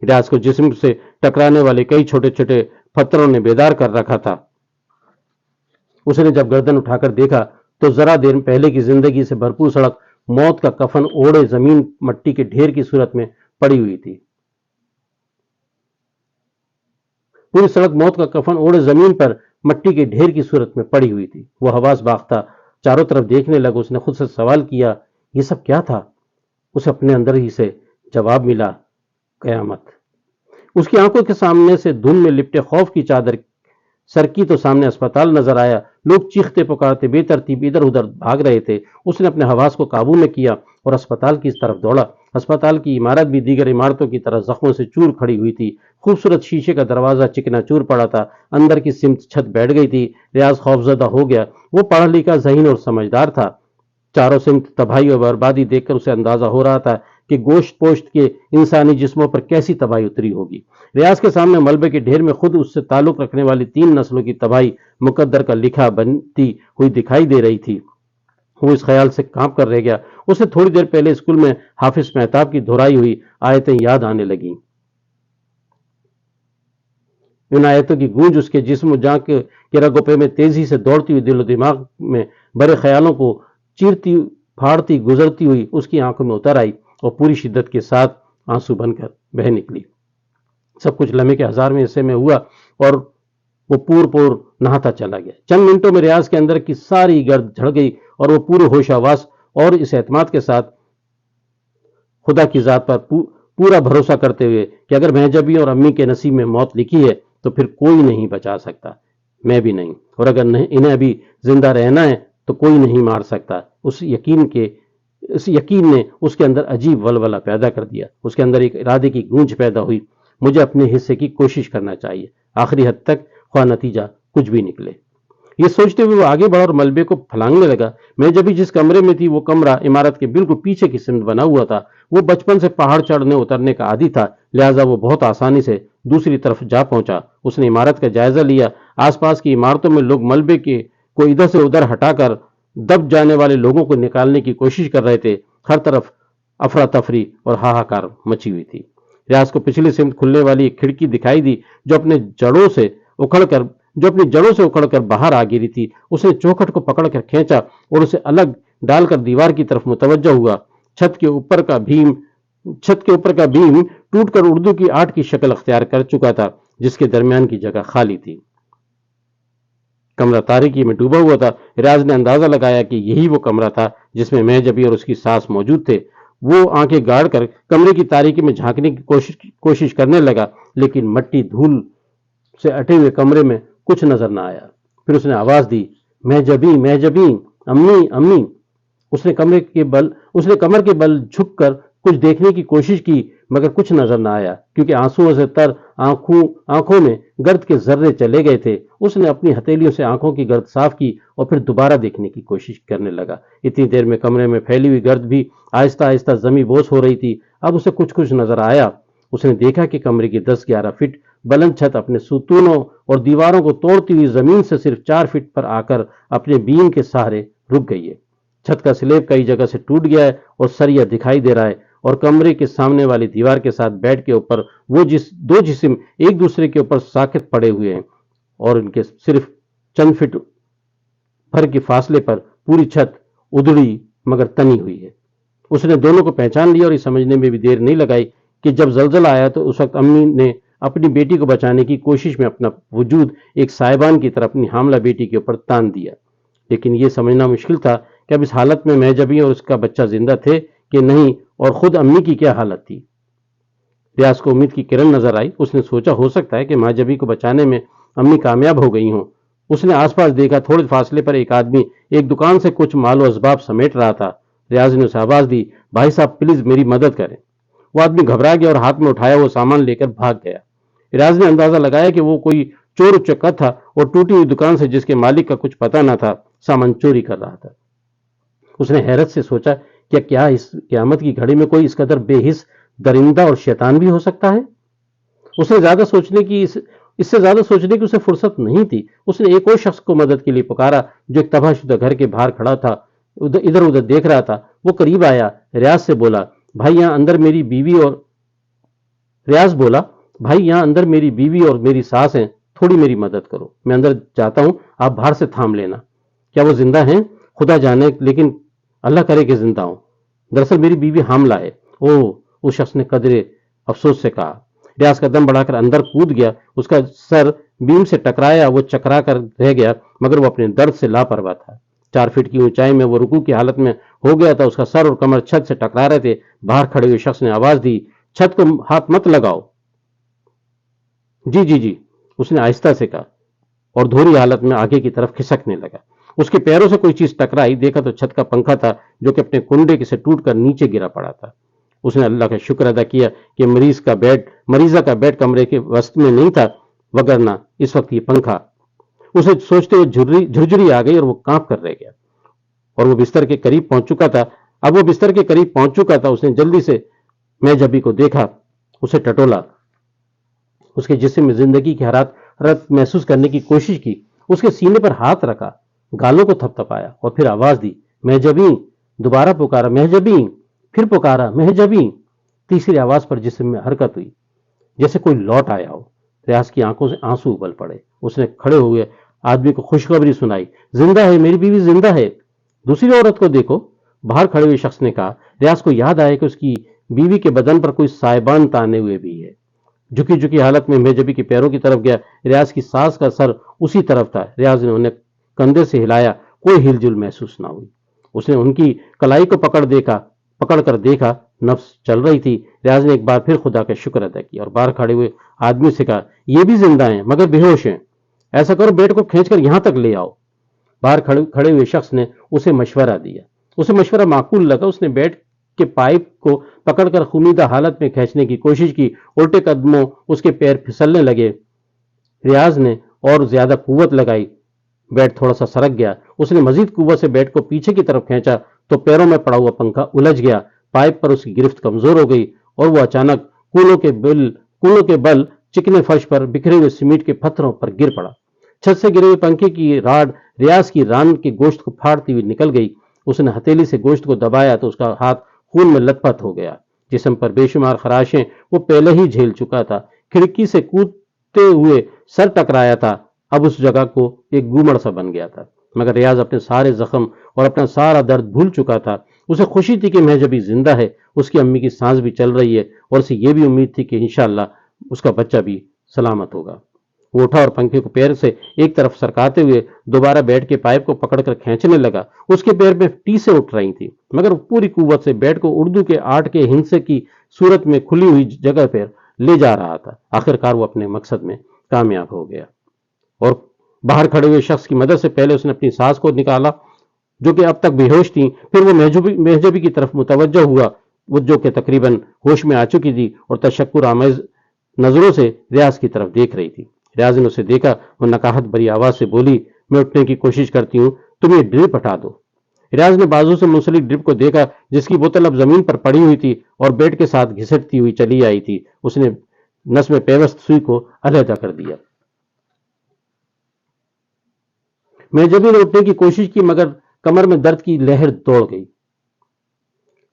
ریاض کو جسم سے ٹکرانے والے کئی چھوٹے چھوٹے پتھروں نے بیدار کر رکھا تھا. اس نے جب گردن اٹھا کر دیکھا تو ذرا دیر پہلے کی زندگی سے بھرپور سڑک موت کا کفن اوڑے زمین مٹی کے ڈھیر کی صورت میں پڑی ہوئی تھی. پوری سڑک موت کا کفن اوڑے زمین پر مٹی کے ڈھیر کی صورت میں پڑی ہوئی تھی. وہ حواس باختہ چاروں طرف دیکھنے لگا. اس نے خود سے سوال کیا, یہ سب کیا تھا؟ اسے اپنے اندر ہی سے جواب ملا, قیامت. اس کی آنکھوں کے سامنے سے دھند میں لپٹے خوف کی چادر سر کی تو سامنے اسپتال نظر آیا. لوگ چیختے پکارتے بے ترتیب ادھر ادھر بھاگ رہے تھے. اس نے اپنے حواس کو قابو میں کیا اور اسپتال کی طرف دوڑا. اسپتال کی عمارت بھی دیگر عمارتوں کی طرح زخموں سے چور کھڑی ہوئی تھی. خوبصورت شیشے کا دروازہ چکنا چور پڑا تھا. اندر کی سمت چھت بیٹھ گئی تھی. ریاض خوفزدہ ہو گیا. وہ پڑھا لکھا, ذہین اور سمجھدار تھا. چاروں سمت تباہی اور بربادی دیکھ کر اسے اندازہ ہو رہا تھا کہ گوشت پوشت کے انسانی جسموں پر کیسی تباہی اتری ہوگی. ریاض کے سامنے ملبے کے ڈھیر میں خود اس سے تعلق رکھنے والی 3 نسلوں کی تباہی مقدر کا لکھا بنتی ہوئی دکھائی دے رہی تھی. وہ اس خیال سے کانپ کر رہ گیا. اسے تھوڑی دیر پہلے اسکول میں حافظ مہتاب کی دہرائی ہوئی آیتیں یاد آنے لگیں. ان آیتوں کی گونج اس کے جسم و جان کے رگوں پہ میں تیزی سے دوڑتی ہوئی دل و دماغ میں بڑے خیالوں کو چیرتی پھاڑتی گزرتی ہوئی اس کی آنکھوں میں اتر آئی اور پوری شدت کے ساتھ آنسو بن کر بہہ نکلی. سب کچھ لمحے کے 1000ویں حصے میں ہوا اور وہ پور نہاتا چلا گیا. چند منٹوں میں ریاض کے اندر کی ساری گرد جھڑ گئی اور وہ پورے ہوش آواز اور اس اعتماد کے ساتھ خدا کی ذات پر پورا بھروسہ کرتے ہوئے کہ اگر مہجبی اور امی کے نصیب میں موت لکھی ہے تو پھر کوئی نہیں بچا سکتا, میں بھی نہیں, اور اگر انہیں ابھی زندہ رہنا ہے تو کوئی نہیں مار سکتا. اس یقین نے اس کے اندر عجیب ولولہ پیدا کر دیا. اس کے اندر ایک ارادے کی گونج پیدا ہوئی, مجھے اپنے حصے کی کوشش کرنا چاہیے, آخری حد تک خواہ نتیجہ کچھ بھی نکلے. یہ سوچتے ہوئے وہ آگے بڑھا اور ملبے کو پھلانگنے لگا. میں جب جس کمرے میں تھی وہ کمرہ عمارت کے بالکل پیچھے کی سمت بنا ہوا تھا. وہ بچپن سے پہاڑ چڑھنے اترنے کا عادی تھا, لہذا وہ بہت آسانی سے دوسری طرف جا پہنچا. اس نے عمارت کا جائزہ لیا. آس پاس کی عمارتوں میں لوگ ملبے کو ادھر سے ادھر ہٹا کر دب جانے والے لوگوں کو نکالنے کی کوشش کر رہے تھے. ہر طرف افراتفری اور ہاہاکار مچی ہوئی تھی. ریاض کو پچھلی سمت کھلنے والی ایک کھڑکی دکھائی دی جو اپنی جڑوں سے اکھڑ کر باہر آ گری تھی. اس نے چوکھٹ کو پکڑ کر کھینچا اور اسے الگ ڈال کر دیوار کی طرف متوجہ ہوا. چھت کے اوپر کا بھیم ٹوٹ کر اردو کی 8 کی شکل اختیار کر چکا تھا, جس کے درمیان کی جگہ خالی تھی. کمرہ تاریکی میں ڈوبا ہوا تھا. ریاض نے اندازہ لگایا کہ یہی وہ کمرہ تھا جس میں مہجبی اور اس کی ساس موجود تھے. وہ آنکھیں گاڑ کر کمرے کی تاریکی میں جھانکنے کی کوشش کرنے لگا, لیکن مٹی دھول سے اٹے ہوئے کمرے میں کچھ نظر نہ آیا. پھر اس نے آواز دی, مہجبی. امی امی، اس نے کمر کے بل جھک کر کچھ دیکھنے کی کوشش کی، مگر کچھ نظر نہ آیا، کیونکہ آنسوؤں سے تر آنکھوں میں گرد کے ذرے چلے گئے تھے۔ اس نے اپنی ہتھیلیوں سے آنکھوں کی گرد صاف کی اور پھر دوبارہ دیکھنے کی کوشش کرنے لگا۔ اتنی دیر میں کمرے میں پھیلی ہوئی گرد بھی آہستہ آہستہ زمیں بوس ہو رہی تھی۔ اب اسے کچھ نظر آیا۔ اس نے دیکھا کہ کمرے کی 10-11 فٹ بلند چھت اپنے ستونوں اور دیواروں کو توڑتی ہوئی زمین سے صرف 4 فٹ پر آ کر اپنے بیم کے سہارے رک گئی ہے۔ چھت کا سلیب کئی جگہ سے ٹوٹ گیا ہے اور سریا دکھائی دے رہا ہے، اور کمرے کے سامنے والی دیوار کے ساتھ بیڈ کے اوپر وہ دو جسم ایک دوسرے کے اوپر ساکت پڑے ہوئے ہیں، اور ان کے صرف چند فٹ بھر کے فاصلے پر پوری چھت ادھڑی مگر تنی ہوئی ہے۔ اس نے دونوں کو پہچان لیا اور یہ سمجھنے میں بھی دیر نہیں لگائی کہ جب زلزلہ آیا تو اس وقت امی نے اپنی بیٹی کو بچانے کی کوشش میں اپنا وجود ایک سائبان کی طرح اپنی حاملہ بیٹی کے اوپر تان دیا، لیکن یہ سمجھنا مشکل تھا کہ اب اس حالت میں مہجبی اور اس کا بچہ زندہ تھے کہ نہیں، اور خود امی کی کیا حالت تھی۔ ریاض کو امید کی کرن نظر آئی۔ اس نے سوچا ہو سکتا ہے کہ مہجبی کو بچانے میں امی کامیاب ہو گئی ہوں۔ اس نے آس پاس دیکھا، تھوڑے فاصلے پر ایک آدمی ایک دکان سے کچھ مال و اسباب سمیٹ رہا تھا۔ ریاض نے اسے آواز دی، بھائی صاحب پلیز میری مدد کریں۔ وہ آدمی گھبرا گیا اور ہاتھ میں اٹھایا وہ سامان لے کر بھاگ گیا۔ ریاض نے اندازہ لگایا کہ وہ کوئی چور اچکا تھا اور ٹوٹی ہوئی دکان سے جس کے مالک کا کچھ پتہ نہ تھا سامان چوری کر رہا تھا۔ اس نے حیرت سے سوچا کہ کیا اس قیامت کی گھڑی میں کوئی اس قدر بے حس درندہ اور شیطان بھی ہو سکتا ہے؟ اس سے زیادہ سوچنے کی اسے فرصت نہیں تھی۔ اس نے ایک اور شخص کو مدد کے لیے پکارا جو ایک تباہ شدہ گھر کے باہر کھڑا تھا، ادھر ادھر دیکھ رہا تھا۔ وہ قریب آیا، ریاض سے بولا، بھائی یہاں اندر میری بیوی اور میری ساس ہیں، تھوڑی میری مدد کرو، میں اندر جاتا ہوں، آپ باہر سے تھام لینا۔ کیا وہ زندہ ہیں؟ خدا جانے، لیکن اللہ کرے کہ زندہ ہوں۔ دراصل میری بیوی حاملہ ہے۔ اوہ، اس شخص نے قدرے افسوس سے کہا۔ ریاض کا دم بڑھا کر اندر کود گیا، اس کا سر بیم سے ٹکرایا، وہ چکرا کر رہ گیا، مگر وہ اپنے درد سے لاپرواہ تھا۔ 4 فٹ کی اونچائی میں وہ رکوع کی حالت میں ہو گیا تھا، اس کا سر اور کمر چھت سے ٹکرا رہے تھے۔ باہر کھڑے ہوئے شخص نے آواز دی، چھت کو ہاتھ مت لگاؤ۔ جی، اس نے آہستہ سے کہا، اور دھوری حالت میں آگے کی طرف کھسکنے لگا۔ اس کے پیروں سے کوئی چیز ٹکرائی، دیکھا تو چھت کا پنکھا تھا جو کہ اپنے کنڈے سے ٹوٹ کر نیچے گرا پڑا تھا۔ اس نے اللہ کا شکر ادا کیا کہ مریضہ کا بیڈ کمرے کے وسط میں نہیں تھا، وگرنہ اس وقت یہ پنکھا۔ اسے سوچتے ہوئے جھرجھری آ گئی اور وہ کانپ کر رہ گیا، اور وہ بستر کے قریب پہنچ چکا تھا۔ اس نے جلدی سے مہجبی کو دیکھا، اسے ٹٹولا، اس کے جسم میں زندگی کی حرارت محسوس کرنے کی کوشش کی، اس کے سینے پر ہاتھ رکھا، گالوں کو تھپتھپایا اور پھر آواز دی، مہجبی۔ دوبارہ پکارا، مہجبی۔ پھر پکارا، مہجبی۔ تیسری آواز پر جسم میں حرکت ہوئی، جیسے کوئی لوٹ آیا ہو۔ ریاض کی آنکھوں سے آنسو ابل پڑے۔ اس نے کھڑے ہوئے آدمی کو خوشخبری سنائی، زندہ ہے، میری بیوی زندہ ہے۔ دوسری عورت کو دیکھو، باہر کھڑے ہوئے شخص نے کہا۔ ریاض کو یاد آیا کہ اس کی بیوی کے بدن پر کوئی سائبان تانے ہوئے بھی ہے۔ جھکی حالت میں مہجبی کے پیروں کی طرف گیا۔ ریاض کی ساس کا سر اسی طرف تھا۔ ریاض نے انہیں کندھے سے ہلایا، کوئی ہل جل محسوس نہ ہوئی۔ اس نے ان کی کلائی کو پکڑ کر دیکھا، نفس چل رہی تھی۔ ریاض نے ایک بار پھر خدا کا شکر ادا کیا اور باہر کھڑے ہوئے آدمی سے کہا، یہ بھی زندہ ہیں مگر بے ہوش ہیں، ایسا کرو بیٹے کو کھینچ کر یہاں تک لے آؤ۔ باہر کھڑے ہوئے شخص نے اسے مشورہ دیا۔ اسے مشورہ معقول لگا۔ اس نے بیڈ کے پائپ کو پکڑ کر خمیدہ حالت میں کھینچنے کی کوشش کی، الٹے قدموں اس کے پیر پھسلنے لگے۔ ریاض نے اور زیادہ قوت لگائی، بیڈ تھوڑا سا سرک گیا۔ اس نے مزید قوت سے بیڈ کو پیچھے کی طرف کھینچا تو پیروں میں پڑا ہوا پنکھا الجھ گیا، پائپ پر اس کی گرفت کمزور ہو گئی اور وہ اچانک کولوں کے بل چکنے فرش پر بکھرے ہوئے سیمنٹ کے پتھروں پر گر پڑا۔ چھت سے گرے ہوئے پنکھے کی راڈ ریاض کی ران کے گوشت کو پھاڑتی ہوئی نکل گئی۔ اس نے ہتھیلی سے گوشت کو دبایا تو اس کا ہاتھ خون میں لت پت ہو گیا۔ جسم پر بے شمار خراشیں وہ پہلے ہی جھیل چکا تھا۔ کھڑکی سے کودتے ہوئے سر ٹکرایا تھا، اب اس جگہ کو ایک گومڑ سا بن گیا تھا، مگر ریاض اپنے سارے زخم اور اپنا سارا درد بھول چکا تھا۔ اسے خوشی تھی کہ مہجبی زندہ ہے، اس کی امی کی سانس بھی چل رہی ہے، اور اسے یہ بھی امید تھی کہ انشاءاللہ اس کا بچہ بھی سلامت ہوگا۔ وہ اٹھا اور پنکھے کو پیر سے ایک طرف سرکاتے ہوئے دوبارہ بیڈ کے پائپ کو پکڑ کر کھینچنے لگا۔ اس کے پیر میں ٹیسیں اٹھ رہی تھیں، مگر وہ پوری قوت سے بیڈ کو اردو کے 8 کے ہندسے کی صورت میں کھلی ہوئی جگہ پر لے جا رہا تھا۔ آخرکار وہ اپنے مقصد میں کامیاب ہو گیا، اور باہر کھڑے ہوئے شخص کی مدد سے پہلے اس نے اپنی سانس کو نکالا جو کہ اب تک بے ہوش تھیں. پھر وہ مہجبی کی طرف متوجہ ہوا، وہ جو کہ تقریباً ہوش میں آ چکی تھی اور تشکر آمیز نظروں سے ریاض کی طرف دیکھ رہی تھی. ریاض نے اسے دیکھا، وہ نقاہت بری آواز سے بولی، میں اٹھنے کی کوشش کرتی ہوں، تم یہ ڈرپ ہٹا دو. ریاض نے بازو سے منسلک ڈرپ کو دیکھا جس کی بوتل اب زمین پر پڑی ہوئی تھی اور بیٹ کے ساتھ گھسٹتی ہوئی چلی آئی تھی. اس نے نس میں پیوست سوئی کو علیحدہ کر دیا. میں جبھی نے اٹھنے کی کوشش کی مگر کمر میں درد کی لہر دوڑ گئی.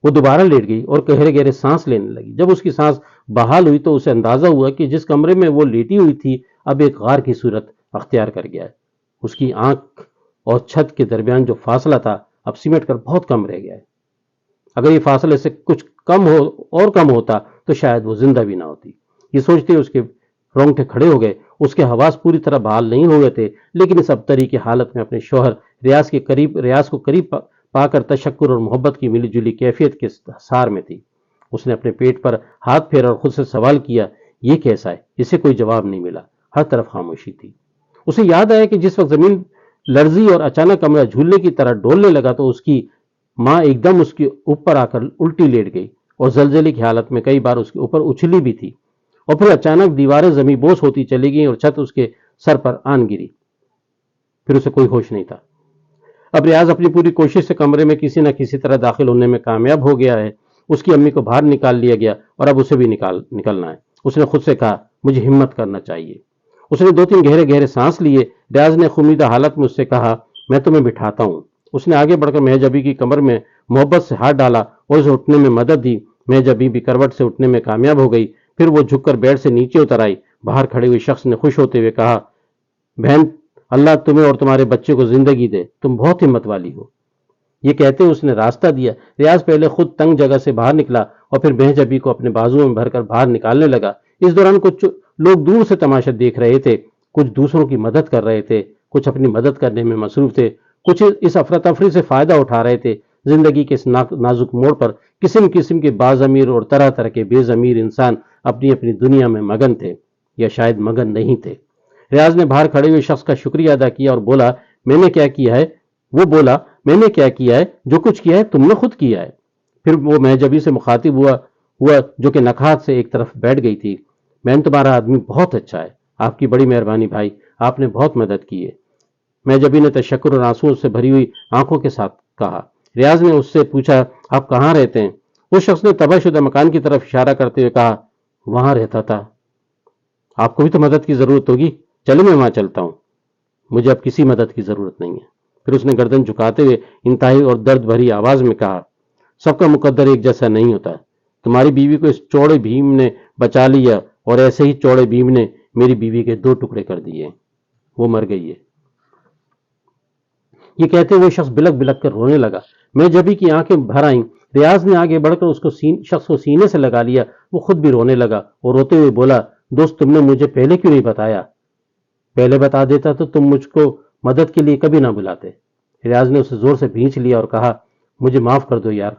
وہ دوبارہ لیٹ گئی اور گہرے گہرے سانس لینے لگی. جب اس کی سانس بحال ہوئی تو اسے اندازہ ہوا کہ جس کمرے میں وہ لیٹی ہوئی تھی اب ایک غار کی صورت اختیار کر گیا ہے. اس کی آنکھ اور چھت کے درمیان جو فاصلہ تھا اب سمٹ کر بہت کم رہ گیا ہے. اگر یہ فاصلے سے کچھ کم ہوتا تو شاید وہ زندہ بھی نہ ہوتی. یہ سوچتے اس کے رونگٹے کھڑے ہو گئے. اس کے حواس پوری طرح بحال نہیں ہو گئے تھے، لیکن اس ابتری کی حالت میں اپنے شوہر ریاض کو قریب پا کر تشکر اور محبت کی ملی جلی کیفیت کے حصار میں تھی. اس نے اپنے پیٹ پر ہاتھ پھیرا اور خود سے سوال کیا، یہ کیسا ہے؟ اسے کوئی جواب نہیں ملا. ہر طرف خاموشی تھی. اسے یاد آیا کہ جس وقت زمین لرزی اور اچانک کمرہ جھولنے کی طرح ڈولنے لگا تو اس کی ماں ایک دم اس کے اوپر آ کر الٹی لیٹ گئی اور زلزلے کی حالت میں کئی بار اس کے اوپر اچھلی بھی تھی، اور پھر اچانک دیواریں زمیں بوس ہوتی چلی گئیں اور چھت اس کے سر پر آن گری. پھر اسے کوئی ہوش نہیں تھا. اب ریاض اپنی پوری کوشش سے کمرے میں کسی نہ کسی طرح داخل ہونے میں کامیاب ہو گیا ہے. اس کی امی کو باہر نکال لیا گیا اور اب اسے بھی نکلنا ہے. اس نے خود سے کہا، مجھے ہمت کرنا چاہیے. اس نے 2-3 گہرے گہرے سانس لیے. ریاض نے خمیدہ حالت میں اس سے کہا، میں تمہیں بٹھاتا ہوں. اس نے آگے بڑھ کر مہجبی کی کمر میں محبت سے ہاتھ ڈالا اور اسے اٹھنے میں مدد دی. مہجبی بھی کروٹ سے اٹھنے میں کامیاب ہو گئی. پھر وہ جھک کر بیڈ سے نیچے اتر آئی. باہر کھڑے ہوئے شخص نے خوش ہوتے ہوئے کہا، بہن، اللہ تمہیں اور تمہارے بچے کو زندگی دے، تم بہت ہمت والی ہو. یہ کہتے اس نے راستہ دیا. ریاض پہلے خود تنگ جگہ سے باہر نکلا اور پھر مہجبی کو اپنے بازوؤں میں بھر کر باہر نکالنے لگا. اس دوران کچھ لوگ دور سے تماشا دیکھ رہے تھے، کچھ دوسروں کی مدد کر رہے تھے، کچھ اپنی مدد کرنے میں مصروف تھے، کچھ اس افراتفری سے فائدہ اٹھا رہے تھے. زندگی کے اس نازک موڑ پر قسم قسم کے باضمیر اور طرح طرح کے بے ضمیر انسان اپنی اپنی دنیا میں مگن تھے، یا شاید مگن نہیں تھے. ریاض نے باہر کھڑے ہوئے شخص کا شکریہ ادا کیا اور بولا، میں نے کیا کیا ہے؟ وہ بولا، میں نے کیا کیا ہے؟ جو کچھ کیا ہے تم نے خود کیا ہے. پھر وہ مہجبی سے مخاطب ہوا جو کہ نکہت سے ایک طرف بیٹھ گئی تھی. میں تمہارا آدمی بہت اچھا ہے. آپ کی بڑی مہربانی بھائی، آپ نے بہت مدد کی ہے. مہجبی نے تشکر اور آنسوؤں سے بھری ہوئی آنکھوں کے ساتھ کہا. ریاض نے اس سے پوچھا، آپ کہاں رہتے ہیں؟ اس شخص نے تباہ شدہ مکان کی طرف اشارہ کرتے ہوئے کہا، وہاں رہتا تھا. آپ کو بھی تو مدد کی ضرورت ہوگی، چلو میں وہاں چلتا ہوں. مجھے اب کسی مدد کی ضرورت نہیں ہے. پھر اس نے گردن جھکاتے ہوئے انتہائی اور درد بھری آواز میں کہا، سب کا مقدر ایک جیسا نہیں ہوتا. تمہاری بیوی کو اس چوڑے بھیم نے بچا لیا اور ایسے ہی چوڑے بھیم نے میری بیوی کے 2 ٹکڑے کر دیے. وہ مر گئی ہے. یہ کہتے وہ شخص بلک بلک کر رونے لگا. میں جبھی کی آنکھیں بھر آئیں. ریاض نے آگے بڑھ کر اس کو شخص کو سینے سے لگا لیا. وہ خود بھی رونے لگا اور روتے ہوئے بولا، دوست تم نے مجھے پہلے کیوں نہیں بتایا؟ پہلے بتا دیتا تو تم مجھ کو مدد کے لیے کبھی نہ بلاتے. ریاض نے اسے زور سے بھینچ لیا اور کہا، مجھے معاف کر دو یار.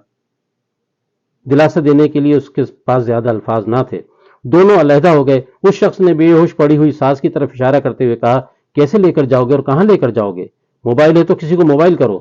دلاسا دینے کے لیے اس کے پاس زیادہ الفاظ نہ تھے. دونوں علیحدہ ہو گئے. اس شخص نے بے ہوش پڑی ہوئی ساس کی طرف اشارہ کرتے ہوئے کہا، کیسے لے کر جاؤ گے اور کہاں لے کر جاؤ گے؟ موبائل ہے تو کسی کو موبائل کرو.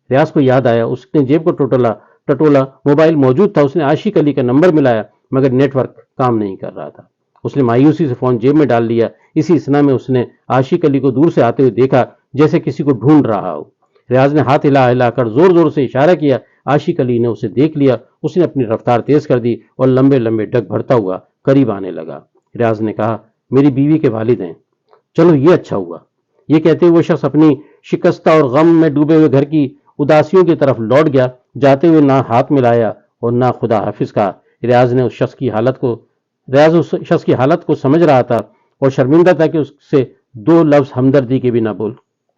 ریاض کو یاد آیا. اس نے جیب کو ٹٹولا. موبائل موجود تھا. اس نے عاشق علی کا نمبر ملایا مگر نیٹ ورک کام نہیں کر رہا تھا. اس نے مایوسی سے فون جیب میں ڈال لیا. اسی اسنا میں اس نے عاشق علی کو دور سے آتے ہوئے دیکھا جیسے کسی کو ڈھونڈ رہا ہو. ریاض نے ہاتھ ہلا ہلا کر زور زور سے اشارہ کیا. عاشق علی نے اسے دیکھ لیا. اس نے اپنی رفتار تیز کر دی اور لمبے لمبے ڈگ بھرتا ہوا قریب آنے لگا. ریاض نے کہا، میری بیوی کے والد ہیں. چلو یہ اچھا ہوا. یہ کہتے ہوئے وہ شخص اپنی شکستہ اور غم میں ڈوبے ہوئے گھر کی اداسیوں کی طرف لوٹ گیا. جاتے ہوئے نہ ہاتھ ملایا اور نہ خدا حافظ کہا. ریاض اس شخص کی حالت کو سمجھ رہا تھا اور شرمندہ تھا کہ اس سے 2 لفظ ہمدردی کے بھی نہ بول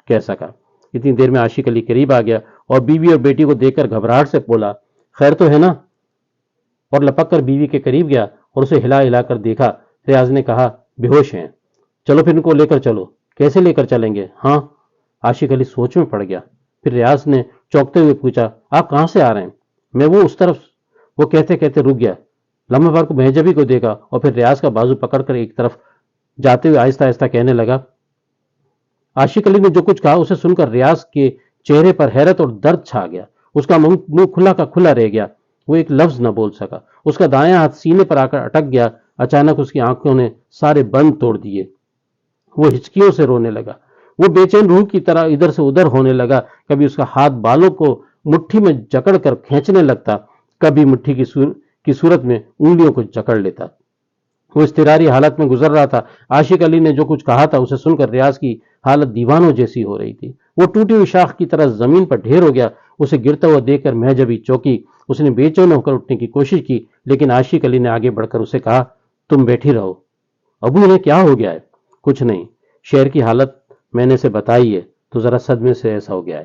کہہ سکا. اتنی دیر میں عاشق علی قریب آ گیا اور بیوی اور بیٹی کو دیکھ کر گھبراہٹ سے بولا، خیر تو ہے نا؟ اور لپک کر بیوی کے قریب گیا اور اسے ہلا ہلا کر دیکھا. ریاض نے کہا، بے ہوش ہیں. چلو پھر ان کو لے کر چلو. کیسے لے کر چلیں گے؟ ہاں. عاشق علی سوچ میں پڑ گیا. پھر ریاض نے چونکتے ہوئے پوچھا، آپ کہاں سے آ رہے ہیں؟ میں وہ اس طرف. وہ کہتے کہتے رک گیا. لمحہ بھر کو مہجبی کو دیکھا اور پھر ریاض کا بازو پکڑ کر ایک طرف جاتے ہوئے آہستہ آہستہ کہنے لگا. عاشق علی نے جو کچھ کہا اسے سن کر ریاض کے چہرے پر حیرت اور درد چھا گیا. اس کا منہ کھلا کا کھلا رہ گیا. وہ ایک لفظ نہ بول سکا. اس کا دایاں ہاتھ سینے پر آ کر اٹک گیا. اچانک اس کی آنکھوں نے سارے بند توڑ دیے. وہ ہچکیوں سے رونے لگا. وہ بے چین روح کی طرح ادھر سے ادھر ہونے لگا. کبھی اس کا ہاتھ بالوں کو مٹھی میں جکڑ کر کھینچنے لگتا، کبھی مٹھی کی صورت میں انگلیوں کو جکڑ لیتا. وہ اضطراری حالت میں گزر رہا تھا. عاشق علی نے جو کچھ کہا تھا اسے سن کر ریاض کی حالت دیوانوں جیسی ہو رہی تھی. وہ ٹوٹی ہوئی شاخ کی طرح زمین پر ڈھیر ہو گیا. اسے گرتا ہوا دیکھ کر محج ابھی چوکی. اس نے بے چین ہو کر اٹھنے کی کوشش کی، لیکن عاشق علی نے آگے بڑھ کر اسے کہا، تم بیٹھی رہو. ابو انہیں کیا ہو گیا ہے؟ کچھ نہیں، شہر کی حالت میں نے اسے بتائی ہے تو ذرا صدمے سے ایسا ہو گیا ہے.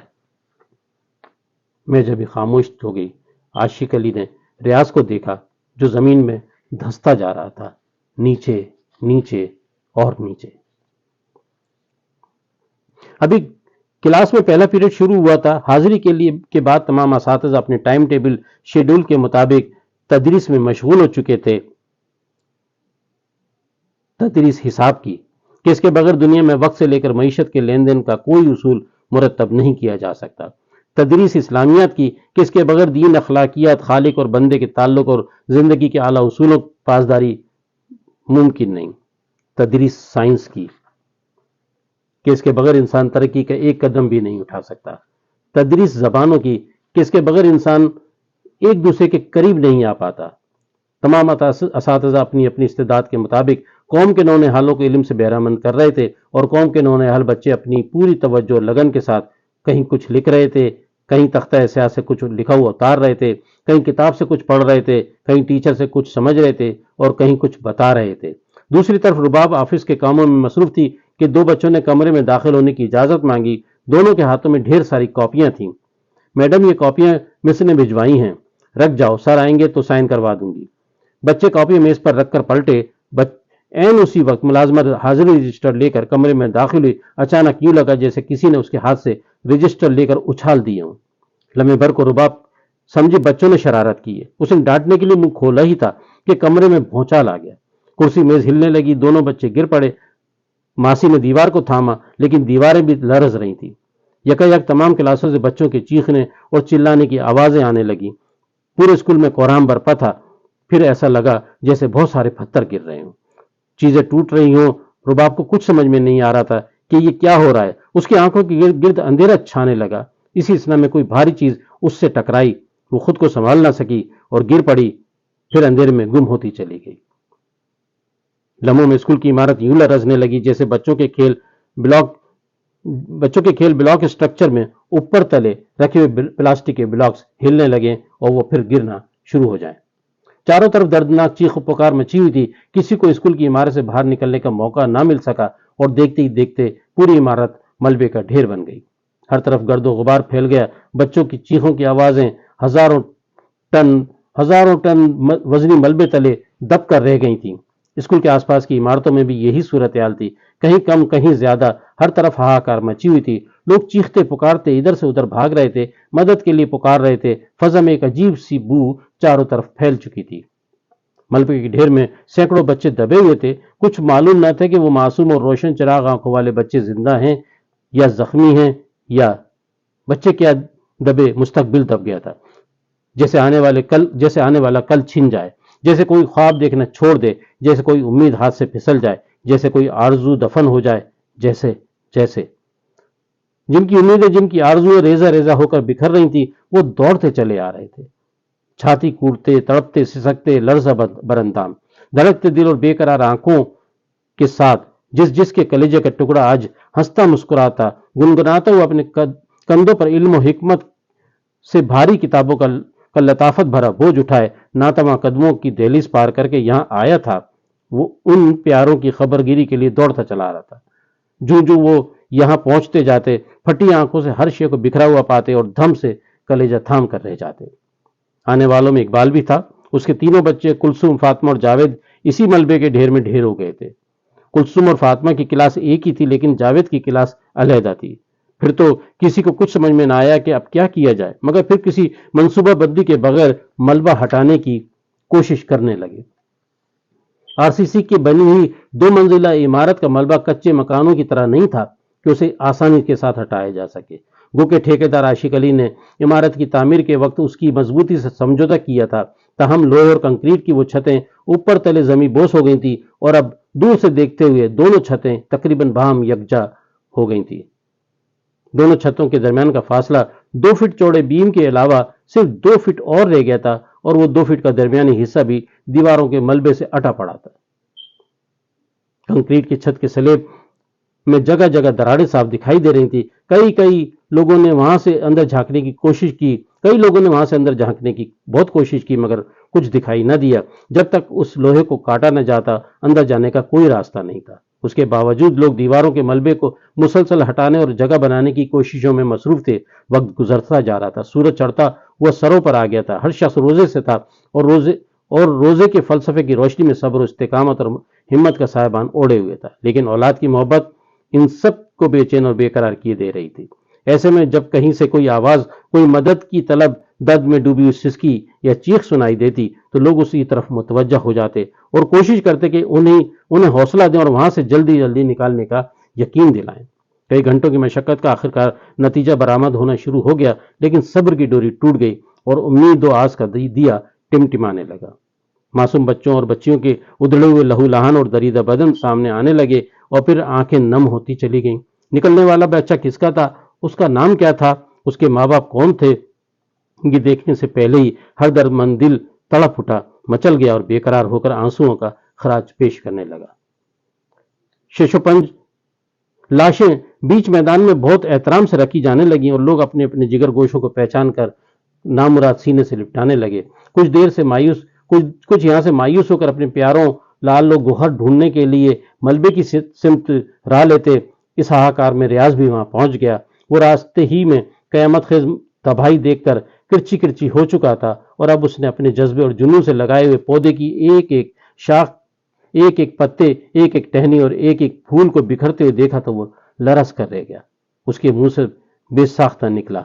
میں جب ہی خاموش ہو گئی. عاشق علی نے ریاض کو دیکھا جو زمین میں دھنستا جا رہا تھا، نیچے نیچے اور نیچے. ابھی کلاس میں پہلا پیریڈ شروع ہوا تھا. حاضری کے بعد تمام اساتذہ اپنے ٹائم ٹیبل شیڈول کے مطابق تدریس میں مشغول ہو چکے تھے. تدریس حساب کی کہ اس کے بغیر دنیا میں وقت سے لے کر معیشت کے لین دین کا کوئی اصول مرتب نہیں کیا جا سکتا. تدریس اسلامیات کی کہ اس کے بغیر دین، اخلاقیات، خالق اور بندے کے تعلق اور زندگی کے اعلیٰ اصولوں پاسداری ممکن نہیں. تدریس سائنس کی کہ اس کے بغیر انسان ترقی کا ایک قدم بھی نہیں اٹھا سکتا. تدریس زبانوں کی کہ اس کے بغیر انسان ایک دوسرے کے قریب نہیں آ پاتا. تمام اساتذہ اپنی اپنی استعداد کے مطابق قوم کے نونے حالوں کو علم سے بہرامند کر رہے تھے، اور قوم کے نونے حال بچے اپنی پوری توجہ اور لگن کے ساتھ کہیں کچھ لکھ رہے تھے، کہیں تختہ سیاہ سے کچھ لکھا ہوا اتار رہے تھے، کہیں کتاب سے کچھ پڑھ رہے تھے، کہیں ٹیچر سے کچھ سمجھ رہے تھے اور کہیں کچھ بتا رہے تھے. دوسری طرف رباب آفس کے کاموں میں مصروف تھی کہ دو بچوں نے کمرے میں داخل ہونے کی اجازت مانگی. دونوں کے ہاتھوں میں ڈھیر ساری کاپیاں تھیں. میڈم یہ کاپیاں مس نے بھجوائی ہیں، رکھ جاؤ، سر آئیں گے تو سائن کروا دوں گی. بچے کاپی میز پر رکھ کر پلٹے. این اسی وقت ملازمت حاضری رجسٹر لے کر کمرے میں داخل ہوئی. اچانک یوں لگا جیسے کسی نے اس کے ہاتھ سے رجسٹر لے کر اچھال دیے ہوں. لمحے بھر کو رباب سمجھے بچوں نے شرارت کی ہے. اس نے ڈانٹنے کے لیے منہ کھولا ہی تھا کہ کمرے میں بھونچال آ گیا. کرسی میز ہلنے لگی. دونوں بچے گر پڑے. ماسی نے دیوار کو تھاما، لیکن دیواریں بھی لرز رہی تھیں. یکایک تمام کلاسوں سے بچوں کے چیخنے اور چلانے کی آوازیں آنے لگیں. پورے اسکول میں کوہرام برپا تھا. پھر ایسا لگا جیسے بہت سارے پتھر گر رہے ہوں، چیزیں ٹوٹ رہی ہوں. رباب کو کچھ سمجھ میں نہیں آ رہا تھا کہ یہ کیا ہو رہا ہے. اس کی آنکھوں کے گرد اندھیرا چھانے لگا. اسی اسنا میں کوئی بھاری چیز اس سے ٹکرائی. وہ خود کو سنبھال نہ سکی اور گر پڑی، پھر اندھیرے میں گم ہوتی چلی گئی. لمحوں میں اسکول کی عمارت یوں لرزنے لگی جیسے بچوں کے کھیل بلاک اسٹرکچر میں اوپر تلے رکھے ہوئے پلاسٹک کے بلاکس ہلنے لگے اور وہ پھر گرنا شروع ہو جائیں. چاروں طرف دردناک چیخ و پکار مچی ہوئی تھی. کسی کو اسکول کی عمارت سے باہر نکلنے کا موقع نہ مل سکا اور دیکھتے ہی دیکھتے پوری عمارت ملبے کا ڈھیر بن گئی. ہر طرف گرد و غبار پھیل گیا. بچوں کی چیخوں کی آوازیں ہزاروں ٹن وزنی ملبے تلے دب کر رہ گئی تھیں. اسکول کے آس پاس کی عمارتوں میں بھی یہی صورتحال تھی. کہیں کم کہیں زیادہ، ہر طرف ہاہاکار مچی ہوئی تھی. لوگ چیختے پکارتے ادھر سے ادھر بھاگ رہے تھے، مدد کے لیے پکار رہے تھے. فضا میں ایک عجیب سی بو چاروں طرف پھیل چکی تھی. ملبے کے ڈھیر میں سینکڑوں بچے دبے ہوئے تھے. کچھ معلوم نہ تھے کہ وہ معصوم اور روشن چراغ آنکھوں والے بچے زندہ ہیں یا زخمی ہیں، یا بچے کیا دبے مستقبل دب گیا تھا. جیسے آنے والا کل چھن جائے، جیسے کوئی خواب دیکھنا چھوڑ دے، جیسے کوئی امید ہاتھ سے پھسل جائے، جیسے کوئی آرزو دفن ہو جائے. جیسے جن کی امیدیں، جن کی آرزویں ریزہ ریزہ ہو کر بکھر رہی تھی، وہ دوڑتے چلے آ رہے تھے، چھاتی کوڑتے، تڑپتے، سسکتے، لرزہ براندام، دھڑکتے دل اور بے قرار آنکھوں کے ساتھ. جس کے کلیجے کا ٹکڑا آج ہنستا مسکراتا گنگناتا ہوا اپنے کندھوں پر علم و حکمت سے بھاری کتابوں کا لطافت بھرا بوجھ اٹھائے ناتواں قدموں کی دہلیز پار کر کے یہاں آیا تھا، وہ ان پیاروں کی خبر گیری کے لیے دوڑتا چلا رہا تھا. جو وہ یہاں پہنچتے جاتے، پھٹی آنکھوں سے ہر شے کو بکھرا ہوا پاتے اور دھم سے کلیجہ تھام کر رہ جاتے. آنے والوں میں اقبال بھی تھا. اس کے تینوں بچے کلثوم، فاطمہ اور جاوید اسی ملبے کے ڈھیر میں ڈھیر ہو گئے تھے. کلثوم اور فاطمہ کی کلاس ایک ہی تھی، لیکن جاوید کی کلاس علیحدہ تھی. پھر تو کسی کو کچھ سمجھ میں نہ آیا کہ اب کیا کیا جائے، مگر پھر کسی منصوبہ بندی کے بغیر ملبہ ہٹانے کی کوشش کرنے لگے. آر سی سی کی بنی ہوئی 2 منزلہ عمارت کا ملبہ کچے مکانوں کی طرح نہیں تھا کہ اسے آسانی کے ساتھ ہٹایا جا سکے. گو کہ ٹھیکیدار عاشق علی نے عمارت کی تعمیر کے وقت اس کی مضبوطی سے سمجھوتا کیا تھا، تاہم لوہے اور کنکریٹ کی وہ چھتیں اوپر تلے زمیں بوس ہو گئی تھی اور اب دور سے دیکھتے ہوئے دونوں چھتیں تقریباً باہم یکجا ہو گئی تھی۔ دونوں چھتوں کے درمیان کا فاصلہ 2 فٹ چوڑے بیم کے علاوہ صرف 2 فٹ اور رہ گیا تھا اور وہ 2 فٹ کا درمیانی حصہ بھی دیواروں کے ملبے سے اٹا پڑا تھا۔ کنکریٹ کی چھت کے سلیب میں جگہ جگہ دراڑیں صاف دکھائی دے رہی تھی۔ کئی لوگوں نے وہاں سے اندر جھانکنے کی بہت کوشش کی مگر کچھ دکھائی نہ دیا۔ جب تک اس لوہے کو کاٹا نہ جاتا اندر جانے کا کوئی راستہ نہیں تھا۔ اس کے باوجود لوگ دیواروں کے ملبے کو مسلسل ہٹانے اور جگہ بنانے کی کوششوں میں مصروف تھے۔ وقت گزرتا جا رہا تھا، سورج چڑھتا ہوا سروں پر آ گیا تھا، ہر شخص روزے سے تھا اور روزے کے فلسفے کی روشنی میں صبر و استقامت اور ہمت کا سائبان اوڑے ہوئے تھا، لیکن اولاد کی محبت ان سب کو بے چین اور بے قرار کیے دے رہی تھی۔ ایسے میں جب کہیں سے کوئی آواز، کوئی مدد کی طلب، درد میں ڈوبی ہوئی سسکی یا چیخ سنائی دیتی تو لوگ اسی طرف متوجہ ہو جاتے اور کوشش کرتے کہ انہیں حوصلہ دیں اور وہاں سے جلدی نکالنے کا یقین دلائیں۔ کئی گھنٹوں کی مشقت کا آخرکار نتیجہ برآمد ہونا شروع ہو گیا، لیکن صبر کی ڈوری ٹوٹ گئی اور امید و آس کا دیا ٹمٹمانے لگا۔ معصوم بچوں اور بچیوں کے ادھڑے ہوئے لہو لہان اور دریدہ بدن سامنے آنے لگے اور پھر آنکھیں نم ہوتی چلی گئیں۔ نکلنے والا بچہ کس کا تھا، اس کا نام کیا تھا، اس کے ماں باپ کون تھے، یہ دیکھنے سے پہلے ہی ہر درد مند دل تڑپ اٹھا، مچل گیا اور بے قرار ہو کر آنسوؤں کا خراج پیش کرنے لگا۔ 605 لاشیں بیچ میدان میں بہت احترام سے رکھی جانے لگیں اور لوگ اپنے اپنے جگر گوشوں کو پہچان کر نامراد سینے سے لپٹانے لگے۔ کچھ یہاں سے مایوس ہو کر اپنے پیاروں لال و گوہر ڈھونڈنے کے لیے ملبے کی سمت راہ لیتے۔ اس ہاہاکار میں ریاض بھی وہاں پہنچ گیا۔ وہ راستے ہی میں قیامت خیز تباہی دیکھ کر کرچی کرچی ہو چکا تھا اور اب اس نے اپنے جذبے اور جنون سے لگائے ہوئے پودے کی ایک ایک شاخ، ایک ایک پتے، ایک ایک ٹہنی اور ایک ایک پھول کو بکھرتے ہوئے دیکھا تو وہ لرز کر رہ گیا۔ اس کے منہ سے بے ساختہ نکلا،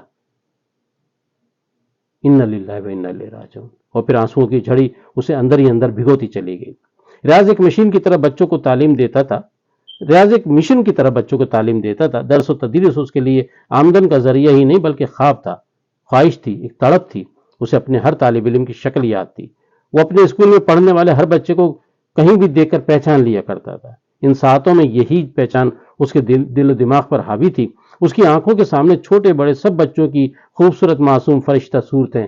انا للہ و انا الیہ راجعون، اور پھر آنسوؤں کی جھڑی اسے اندر ہی اندر بھگوتی چلی گئی۔ ریاض ایک مشین کی طرح بچوں کو تعلیم دیتا تھا۔ درس و تدریس اس کے لیے آمدن کا ذریعہ ہی نہیں بلکہ خواب تھا، خواہش تھی، ایک تڑپ تھی۔ اسے اپنے ہر طالب علم کی شکل یاد تھی۔ وہ اپنے اسکول میں پڑھنے والے ہر بچے کو کہیں بھی دیکھ کر پہچان لیا کرتا تھا۔ ان ساعتوں میں یہی پہچان اس کے دل و دماغ پر حاوی تھی۔ اس کی آنکھوں کے سامنے چھوٹے بڑے سب بچوں کی خوبصورت معصوم فرشتہ صورتیں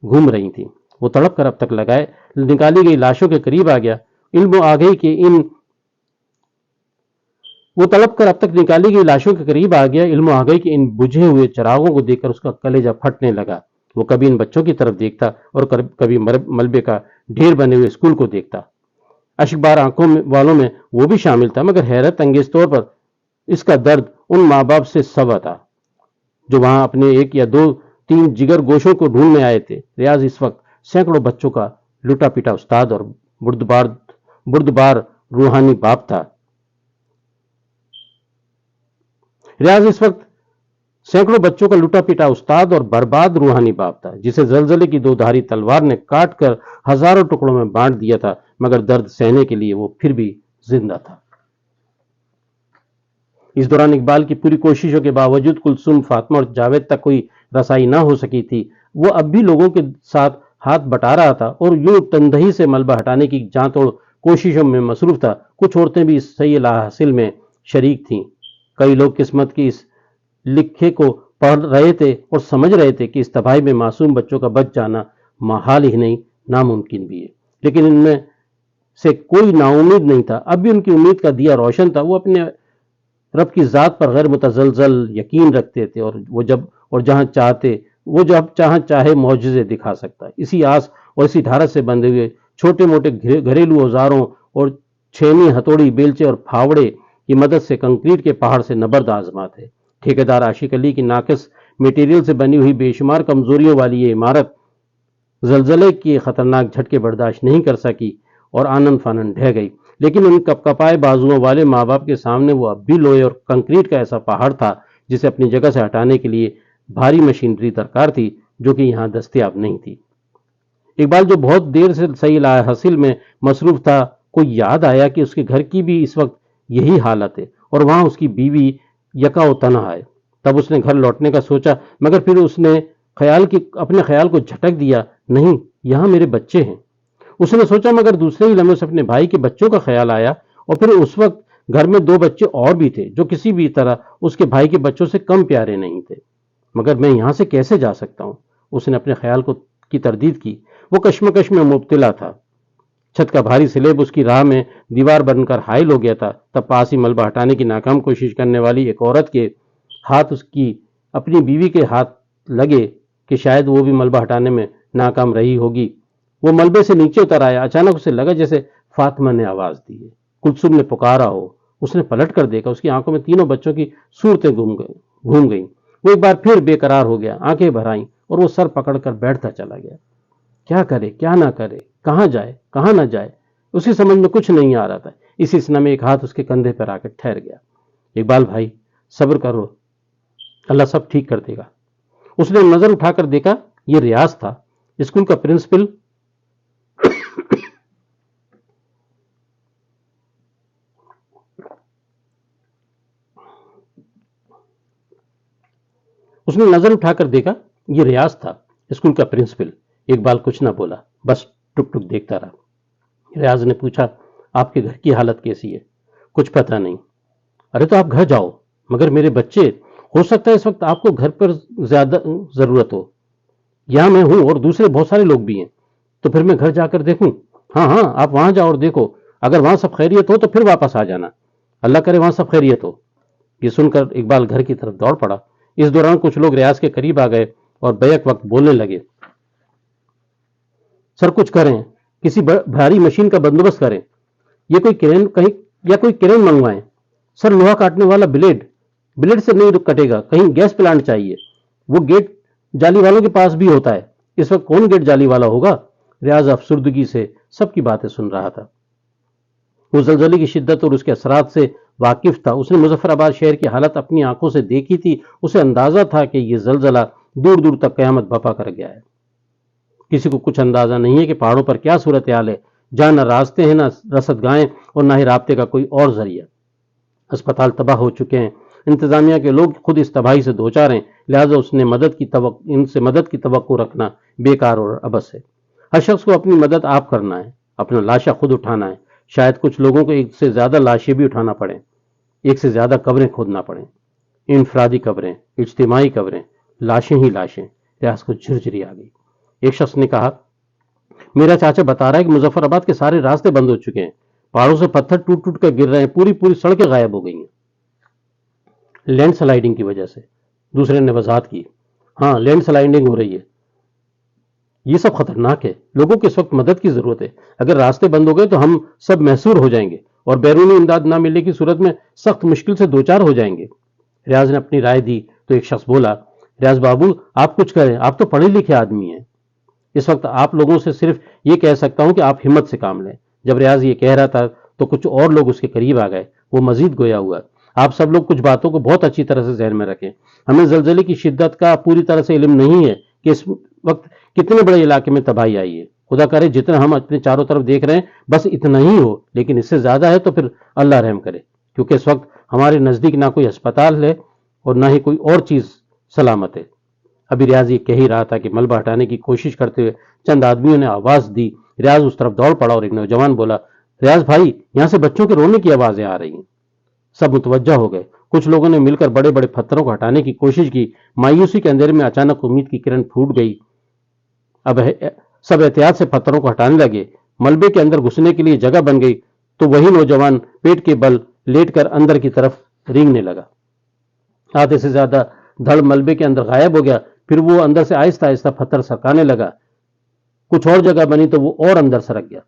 گھوم رہی تھیں۔ وہ تڑپ کر اب تک نکالی گئی لاشوں کے قریب آ گیا۔ علم آ گئی کہ ان بجھے ہوئے چراغوں کو دیکھ کر اس کا کلیجہ پھٹنے لگا۔ وہ کبھی ان بچوں کی طرف دیکھتا اور کبھی ملبے کا ڈھیر بنے ہوئے اسکول کو دیکھتا۔ اشکبار آنکھوں والوں میں وہ بھی شامل تھا، مگر حیرت انگیز طور پر اس کا درد ان ماں باپ سے سوا تھا جو وہاں اپنے 1 یا 2 3 جگر گوشوں کو ڈھونڈنے آئے تھے۔ ریاض اس وقت سینکڑوں بچوں کا لٹا پیٹا استاد اور بردبار روحانی باپ تھا۔ برباد روحانی باپ تھا جسے زلزلے کی 2 دھاری تلوار نے کاٹ کر ہزاروں ٹکڑوں میں بانٹ دیا تھا، مگر درد سہنے کے لیے وہ پھر بھی زندہ تھا۔ اس دوران اقبال کی پوری کوششوں کے باوجود کلثوم، فاطمہ اور جاوید تک کوئی رسائی نہ ہو سکی تھی۔ وہ اب بھی لوگوں کے ساتھ ہاتھ بٹا رہا تھا اور یوں تندہی سے ملبہ ہٹانے کی جاں توڑ کوششوں میں مصروف تھا۔ کچھ عورتیں بھی اس صحیح حاصل میں شریک تھیں۔ کئی لوگ قسمت کی اس لکھے کو پڑھ رہے تھے اور سمجھ رہے تھے کہ اس تباہی میں معصوم بچوں کا بچ جانا محال ہی نہیں، ناممکن بھی ہے، لیکن ان میں سے کوئی نا امید نہیں تھا۔ اب بھی ان کی امید کا دیا روشن تھا۔ وہ اپنے رب کی ذات پر غیر متزلزل یقین رکھتے تھے اور جب چاہے معجزے دکھا سکتا ہے۔ اسی آس اور اسی ڈھارس سے بندھے ہوئے چھوٹے موٹے گھریلو اوزاروں اور چھینی، ہتھوڑی، بیلچے اور پھاوڑے کی مدد سے کنکریٹ کے پہاڑ سے نبرد آزما تھے۔ ٹھیکیدار عاشق علی کی ناقص میٹیریل سے بنی ہوئی بے شمار کمزوریوں والی یہ عمارت زلزلے کے خطرناک جھٹکے برداشت نہیں کر سکی اور آنن فانن ڈھہ گئی، لیکن ان کپکپائے بازوؤں والے ماں باپ کے سامنے وہ اب بھی لوہے اور کنکریٹ کا ایسا پہاڑ تھا جسے اپنی جگہ سے ہٹانے کے لیے بھاری مشینری درکار تھی جو کہ یہاں دستیاب نہیں تھی۔ اقبال جو بہت دیر سے صحیح حاصل میں مصروف تھا کو یاد آیا کہ اس کے گھر کی بھی اس وقت یہی حالت ہے اور وہاں اس کی بیوی یکا و تنہا ہے۔ تب اس نے گھر لوٹنے کا سوچا، مگر پھر اس نے اپنے خیال کو جھٹک دیا، نہیں، یہاں میرے بچے ہیں۔ اس نے سوچا، مگر دوسرے ہی لمحے سے اپنے بھائی کے بچوں کا خیال آیا، اور پھر اس وقت گھر میں 2 بچے اور بھی تھے جو کسی بھی طرح اس کے بھائی کے بچوں سے کم پیارے نہیں تھے۔ مگر میں یہاں سے کیسے جا سکتا ہوں؟ اس نے اپنے خیال کی تردید کی۔ وہ کشمکش میں مبتلا تھا۔ چھت کا بھاری سلیب اس کی راہ میں دیوار بن کر حائل ہو گیا تھا۔ تب پاس ہی ملبہ ہٹانے کی ناکام کوشش کرنے والی ایک عورت کے ہاتھ اس کی اپنی بیوی کے ہاتھ لگے کہ شاید وہ بھی ملبہ ہٹانے میں ناکام رہی ہوگی۔ وہ ملبے سے نیچے اتر آیا۔ اچانک اسے لگا جیسے فاطمہ نے آواز دی ہے، کلثوم نے پکارا ہو۔ اس نے پلٹ کر دیکھا، اس کی آنکھوں میں تینوں بچوں کی صورتیں گھوم گئیں۔ وہ ایک بار پھر بے قرار ہو گیا، آنکھیں بھر آئیں، اور وہ سر پکڑ کر بیٹھتا چلا گیا۔ کیا کرے، کیا نہ کرے، کہاں جائے، کہاں نہ جائے، اس کی سمجھ میں کچھ نہیں آ رہا تھا۔ اسی سنہ میں ایک ہاتھ اس کے کندھے پر آ کر ٹھہر گیا۔ اقبال بھائی، صبر کرو، اللہ سب ٹھیک کر دے گا۔ اس نے نظر اٹھا کر دیکھا، یہ ریاض تھا، اسکول کا پرنسپل۔ اس نے نظر اٹھا کر دیکھا، یہ ریاض تھا، اسکول کا پرنسپل۔ اقبال کچھ نہ بولا، بس ٹک ٹک دیکھتا رہا۔ ریاض نے پوچھا، آپ کے گھر کی حالت کیسی ہے؟ کچھ پتہ نہیں۔ ارے تو آپ گھر جاؤ۔ مگر میرے بچے، ہو سکتا ہے اس وقت آپ کو گھر پر زیادہ ضرورت ہو۔ یہاں میں ہوں اور دوسرے بہت سارے لوگ بھی ہیں، تو پھر میں گھر جا کر دیکھوں؟ ہاں ہاں، آپ وہاں جاؤ اور دیکھو، اگر وہاں سب خیریت ہو تو پھر واپس آ جانا، اللہ کرے وہاں سب خیریت ہو۔ یہ سن کر اقبال گھر کی طرف دوڑ پڑا۔ اس دوران کچھ لوگ ریاض کے قریب آ گئے اور بیک وقت بولنے لگے، سر کچھ کریں، کسی بھاری مشین کا بندوبست کریں، یہ کوئی کرین منگوائیں۔ سر لوہا کاٹنے والا بلیڈ سے نہیں کٹے گا، کہیں گیس پلانٹ چاہیے، وہ گیٹ جالی والوں کے پاس بھی ہوتا ہے۔ اس وقت کون گیٹ جالی والا ہوگا؟ ریاض افسردگی سے سب کی باتیں سن رہا تھا۔ وہ زلزلے کی شدت اور اس کے اثرات سے واقف تھا۔ اس نے مظفر آباد شہر کی حالت اپنی آنکھوں سے دیکھی تھی۔ اسے اندازہ تھا کہ یہ زلزلہ دور دور تک قیامت بپا کر گیا ہے۔ کسی کو کچھ اندازہ نہیں ہے کہ پہاڑوں پر کیا صورتحال ہے، جہاں نہ راستے ہیں، نہ رسد گاہیں، اور نہ ہی رابطے کا کوئی اور ذریعہ۔ اسپتال تباہ ہو چکے ہیں، انتظامیہ کے لوگ خود اس تباہی سے دوچار ہیں، لہٰذا ان سے مدد کی توقع رکھنا بیکار اور عبث ہے۔ ہر شخص کو اپنی مدد آپ کرنا ہے، اپنا لاشا خود اٹھانا ہے۔ شاید کچھ لوگوں کو ایک سے زیادہ لاشیں بھی اٹھانا پڑیں، ایک سے زیادہ قبریں کھودنا پڑیں، انفرادی قبریں، اجتماعی قبریں، لاشیں ہی لاشیں۔ ریاض کو جھرجھری آ گئی۔ ایک شخص نے کہا، میرا چاچا بتا رہا ہے کہ مظفر آباد کے سارے راستے بند ہو چکے ہیں، پہاڑوں سے پتھر ٹوٹ ٹوٹ کر گر رہے ہیں، پوری سڑکیں غائب ہو گئی ہیں لینڈ سلائیڈنگ کی وجہ سے۔ دوسرے نے وضاحت کی، ہاں لینڈ سلائیڈنگ ہو رہی ہے، یہ سب خطرناک ہے، لوگوں کو اس وقت مدد کی ضرورت ہے۔ اگر راستے بند ہو گئے تو ہم سب محصور ہو جائیں گے اور بیرونی امداد نہ ملنے کی صورت میں سخت مشکل سے دوچار ہو جائیں گے۔ ریاض نے اپنی رائے دی تو ایک شخص بولا، ریاض بابو آپ کچھ کریں، آپ تو پڑھے لکھے آدمی ہیں، اس وقت آپ لوگوں سے صرف یہ کہہ سکتا ہوں کہ آپ ہمت سے کام لیں۔ جب ریاض یہ کہہ رہا تھا تو کچھ اور لوگ اس کے قریب آ گئے۔ وہ مزید گویا ہوا، آپ سب لوگ کچھ باتوں کو بہت اچھی طرح سے ذہن میں رکھیں۔ ہمیں زلزلے کی شدت کا پوری طرح سے علم نہیں ہے کہ اس وقت کتنے بڑے علاقے میں تباہی آئی ہے۔ خدا کرے جتنا ہم اپنے چاروں طرف دیکھ رہے ہیں بس اتنا ہی ہو، لیکن اس سے زیادہ ہے تو پھر اللہ رحم کرے، کیونکہ اس وقت ہمارے نزدیک نہ کوئی ہسپتال ہے اور نہ ہی کوئی اور چیز سلامت ہے۔ ابھی ریاض یہ کہہ ہی رہا تھا کہ ملبہ ہٹانے کی کوشش کرتے ہوئے چند آدمیوں نے آواز دی۔ ریاض اس طرف دوڑ پڑا اور ایک نوجوان بولا، ریاض بھائی، یہاں سے بچوں کے رونے کی آوازیں آ رہی ہیں۔ سب متوجہ ہو گئے۔ کچھ لوگوں نے مل کر بڑے بڑے پتھروں کو ہٹانے کی کوشش کی۔ مایوسی کے اندھیرے میں اچانک امید کی کرن پھوٹ گئی۔ اب سب احتیاط سے پتھروں کو ہٹانے لگے۔ ملبے کے اندر گھسنے کے لیے جگہ بن گئی تو وہی نوجوان پیٹ کے بل لیٹ کر اندر کی طرف رینگنے لگا۔ آدھے سے زیادہ دھڑ ملبے کے اندر غائب ہو گیا۔ پھر وہ اندر سے آہستہ آہستہ پتھر سرکانے لگا۔ کچھ اور جگہ بنی تو وہ اور اندر سرک گیا۔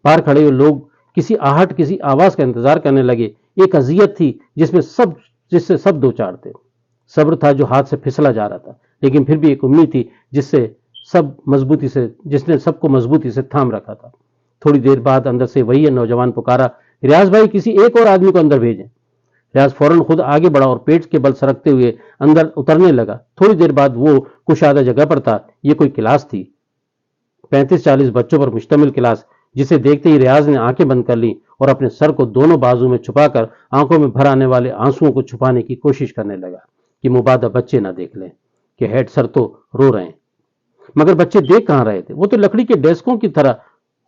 باہر کھڑے ہوئے لوگ کسی آہٹ، کسی آواز کا انتظار کرنے لگے۔ ایک اذیت تھی جس سے سب دو چار تھے۔ صبر تھا جو ہاتھ سے پھسلا جا رہا تھا، لیکن پھر بھی ایک امید تھی جس نے سب کو مضبوطی سے تھام رکھا تھا۔ تھوڑی دیر بعد اندر سے وہی نوجوان پکارا، ریاض بھائی کسی ایک اور آدمی کو اندر بھیجیں۔ ریاض فوراً خود آگے بڑھا اور پیٹ کے بل سرکتے ہوئے اندر اترنے لگا۔ تھوڑی دیر بعد وہ کشادہ جگہ پر تھا۔ یہ کوئی کلاس تھی، 35-40 بچوں پر مشتمل کلاس، جسے دیکھتے ہی ریاض نے آنکھیں بند کر لی اور اپنے سر کو دونوں بازو میں چھپا کر آنکھوں میں بھر آنے والے آنسوؤں کو چھپانے کی کوشش کرنے لگا۔ کہ مبادا بچے نہ دیکھ لیں کہ ہیڈ سر تو رو رہے ہیں، مگر بچے دیکھ کہاں رہے تھے، وہ تو لکڑی کے ڈیسکوں کی طرح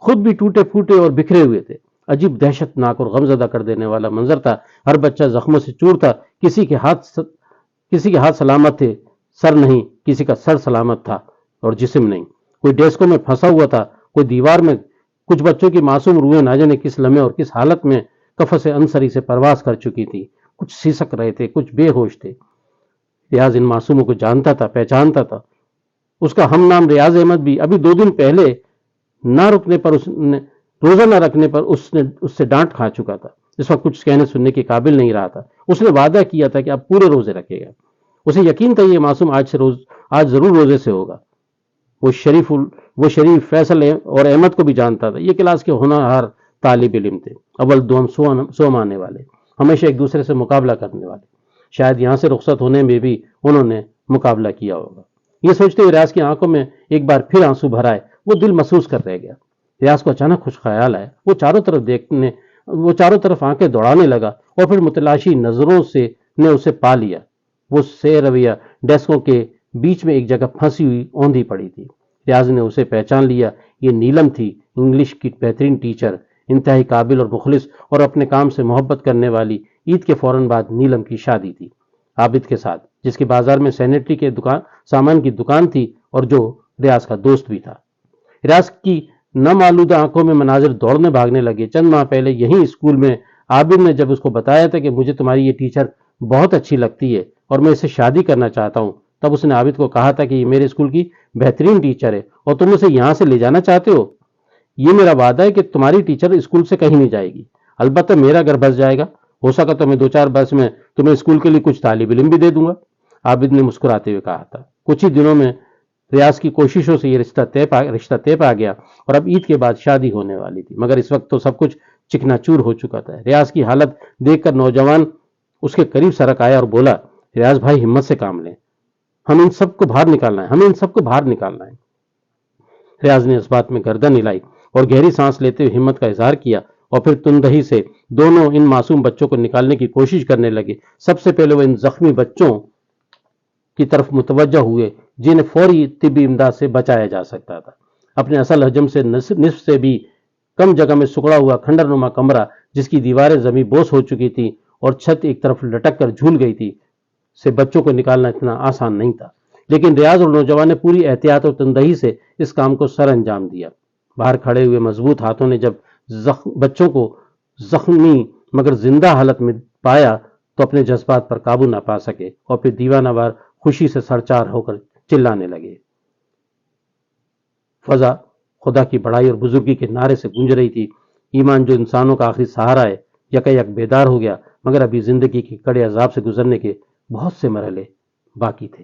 خود بھی ٹوٹے پھوٹے اور بکھرے ہوئے تھے۔ عجیب دہشت ناک اور غمزدہ کر دینے والا منظر تھا۔ ہر بچہ زخموں سے چور تھا، کسی کے ہاتھ سلامت تھے، سر نہیں، کسی کا سر سلامت تھا اور جسم نہیں۔ کوئی ڈیسکوں میں پھنسا ہوا تھا، کوئی دیوار میں۔ کچھ بچوں کی معصوم روحیں نہ جانے کس لمحے اور کس حالت میں قفس انصری سے پرواز کر چکی تھی، کچھ سسک رہے تھے، کچھ بے ہوش تھے۔ ریاض ان معصوموں کو جانتا تھا، پہچانتا تھا۔ اس کا ہم نام ریاض احمد بھی ابھی 2 دن پہلے روزہ نہ رکھنے پر اس سے ڈانٹ کھا چکا تھا۔ اس وقت کچھ کہنے سننے کے قابل نہیں رہا تھا۔ اس نے وعدہ کیا تھا کہ اب پورے روزے رکھے گا۔ اسے یقین تھا یہ معصوم آج ضرور روزے سے ہوگا۔ وہ شریف فیصل اور احمد کو بھی جانتا تھا۔ یہ کلاس کے ہونہار طالب علم تھے، اول دوم سوم آنے والے، ہمیشہ ایک دوسرے سے مقابلہ کرنے والے۔ شاید یہاں سے رخصت ہونے میں بھی انہوں نے مقابلہ کیا ہوگا۔ یہ سوچتے ہوئے ریاض کی آنکھوں میں ایک بار پھر آنسو بھر آئے۔ وہ دل محسوس کر رہ گیا۔ ریاض کو اچانک خوش خیال آیا۔ وہ چاروں طرف آنکھیں دوڑانے لگا اور پھر متلاشی نظروں نے اسے پا لیا۔ وہ سے رویہ ڈیسکوں کے بیچ میں ایک جگہ پھنسی ہوئی اوندھی پڑی تھی۔ ریاض نے اسے پہچان لیا۔ یہ نیلم تھی، انگلش کی بہترین ٹیچر، انتہائی قابل اور مخلص اور اپنے کام سے محبت کرنے والی۔ عید کے فوراً بعد نیلم کی شادی تھی عابد کے ساتھ، جس کی بازار میں سینیٹری کے سامان کی دکان تھی اور جو ریاض کا دوست بھی تھا۔ ریاض کی نامآلودہ آنکھوں میں مناظر دوڑنے بھاگنے لگے۔ چند ماہ پہلے یہیں اسکول میں عابد نے جب اس کو بتایا تھا کہ مجھے تمہاری یہ ٹیچر بہت اچھی لگتی ہے اور میں اسے شادی کرنا چاہتا ہوں، تب اس نے عابد کو کہا تھا کہ یہ میرے اسکول کی بہترین ٹیچر ہے اور تم اسے یہاں سے لے جانا چاہتے ہو۔ یہ میرا وعدہ ہے کہ تمہاری ٹیچر اسکول سے کہیں نہیں جائے گی، البتہ میرا گھر بس جائے گا۔ ہو سکا تو میں 2-4 برس میں تمہیں اسکول کے لیے کچھ طالب علم بھی دے دوں گا، عابد نے مسکراتے ہوئے کہا تھا۔ کچھ ہی دنوں میں ریاض کی کوششوں سے یہ رشتہ طے پا گیا اور اب عید کے بعد شادی ہونے والی تھی، مگر اس وقت تو سب کچھ چکنا چور ہو چکا تھا۔ ریاض کی حالت دیکھ کر نوجوان اس کے قریب سرک آیا اور بولا، ریاض بھائی ہمت سے کام لیں، ہمیں ان سب کو باہر نکالنا ہے۔ ریاض نے اس بات میں گردن ہلائی اور گہری سانس لیتے ہوئے ہمت کا اظہار کیا اور پھر تندہی سے دونوں ان معصوم بچوں کو نکالنے کی کوشش کرنے لگے۔ سب سے پہلے وہ ان زخمی بچوں کی طرف متوجہ ہوئے جنہیں فوری طبی امداد سے بچایا جا سکتا تھا۔ اپنے اصل حجم سے نصف سے بھی کم جگہ میں سکڑا ہوا کھنڈر نما کمرہ، جس کی دیواریں زمیں بوس ہو چکی تھی اور چھت ایک طرف لٹک کر جھول گئی تھی، سے بچوں کو نکالنا اتنا آسان نہیں تھا، لیکن ریاض اور نوجوان نے پوری احتیاط اور تندہی سے اس کام کو سر انجام دیا۔ باہر کھڑے ہوئے مضبوط ہاتھوں نے جب بچوں کو زخمی مگر زندہ حالت میں پایا تو اپنے جذبات پر قابو نہ پا سکے اور پھر دیوانہ وار خوشی سے سرچار ہو کر چلانے لگے۔ فضا خدا کی بڑائی اور بزرگی کے نعرے سے گونج رہی تھی۔ ایمان جو انسانوں کا آخری سہارا ہے یک بیدار ہو گیا، مگر ابھی زندگی کے کڑے عذاب سے گزرنے کے بہت سے مرحلے باقی تھے۔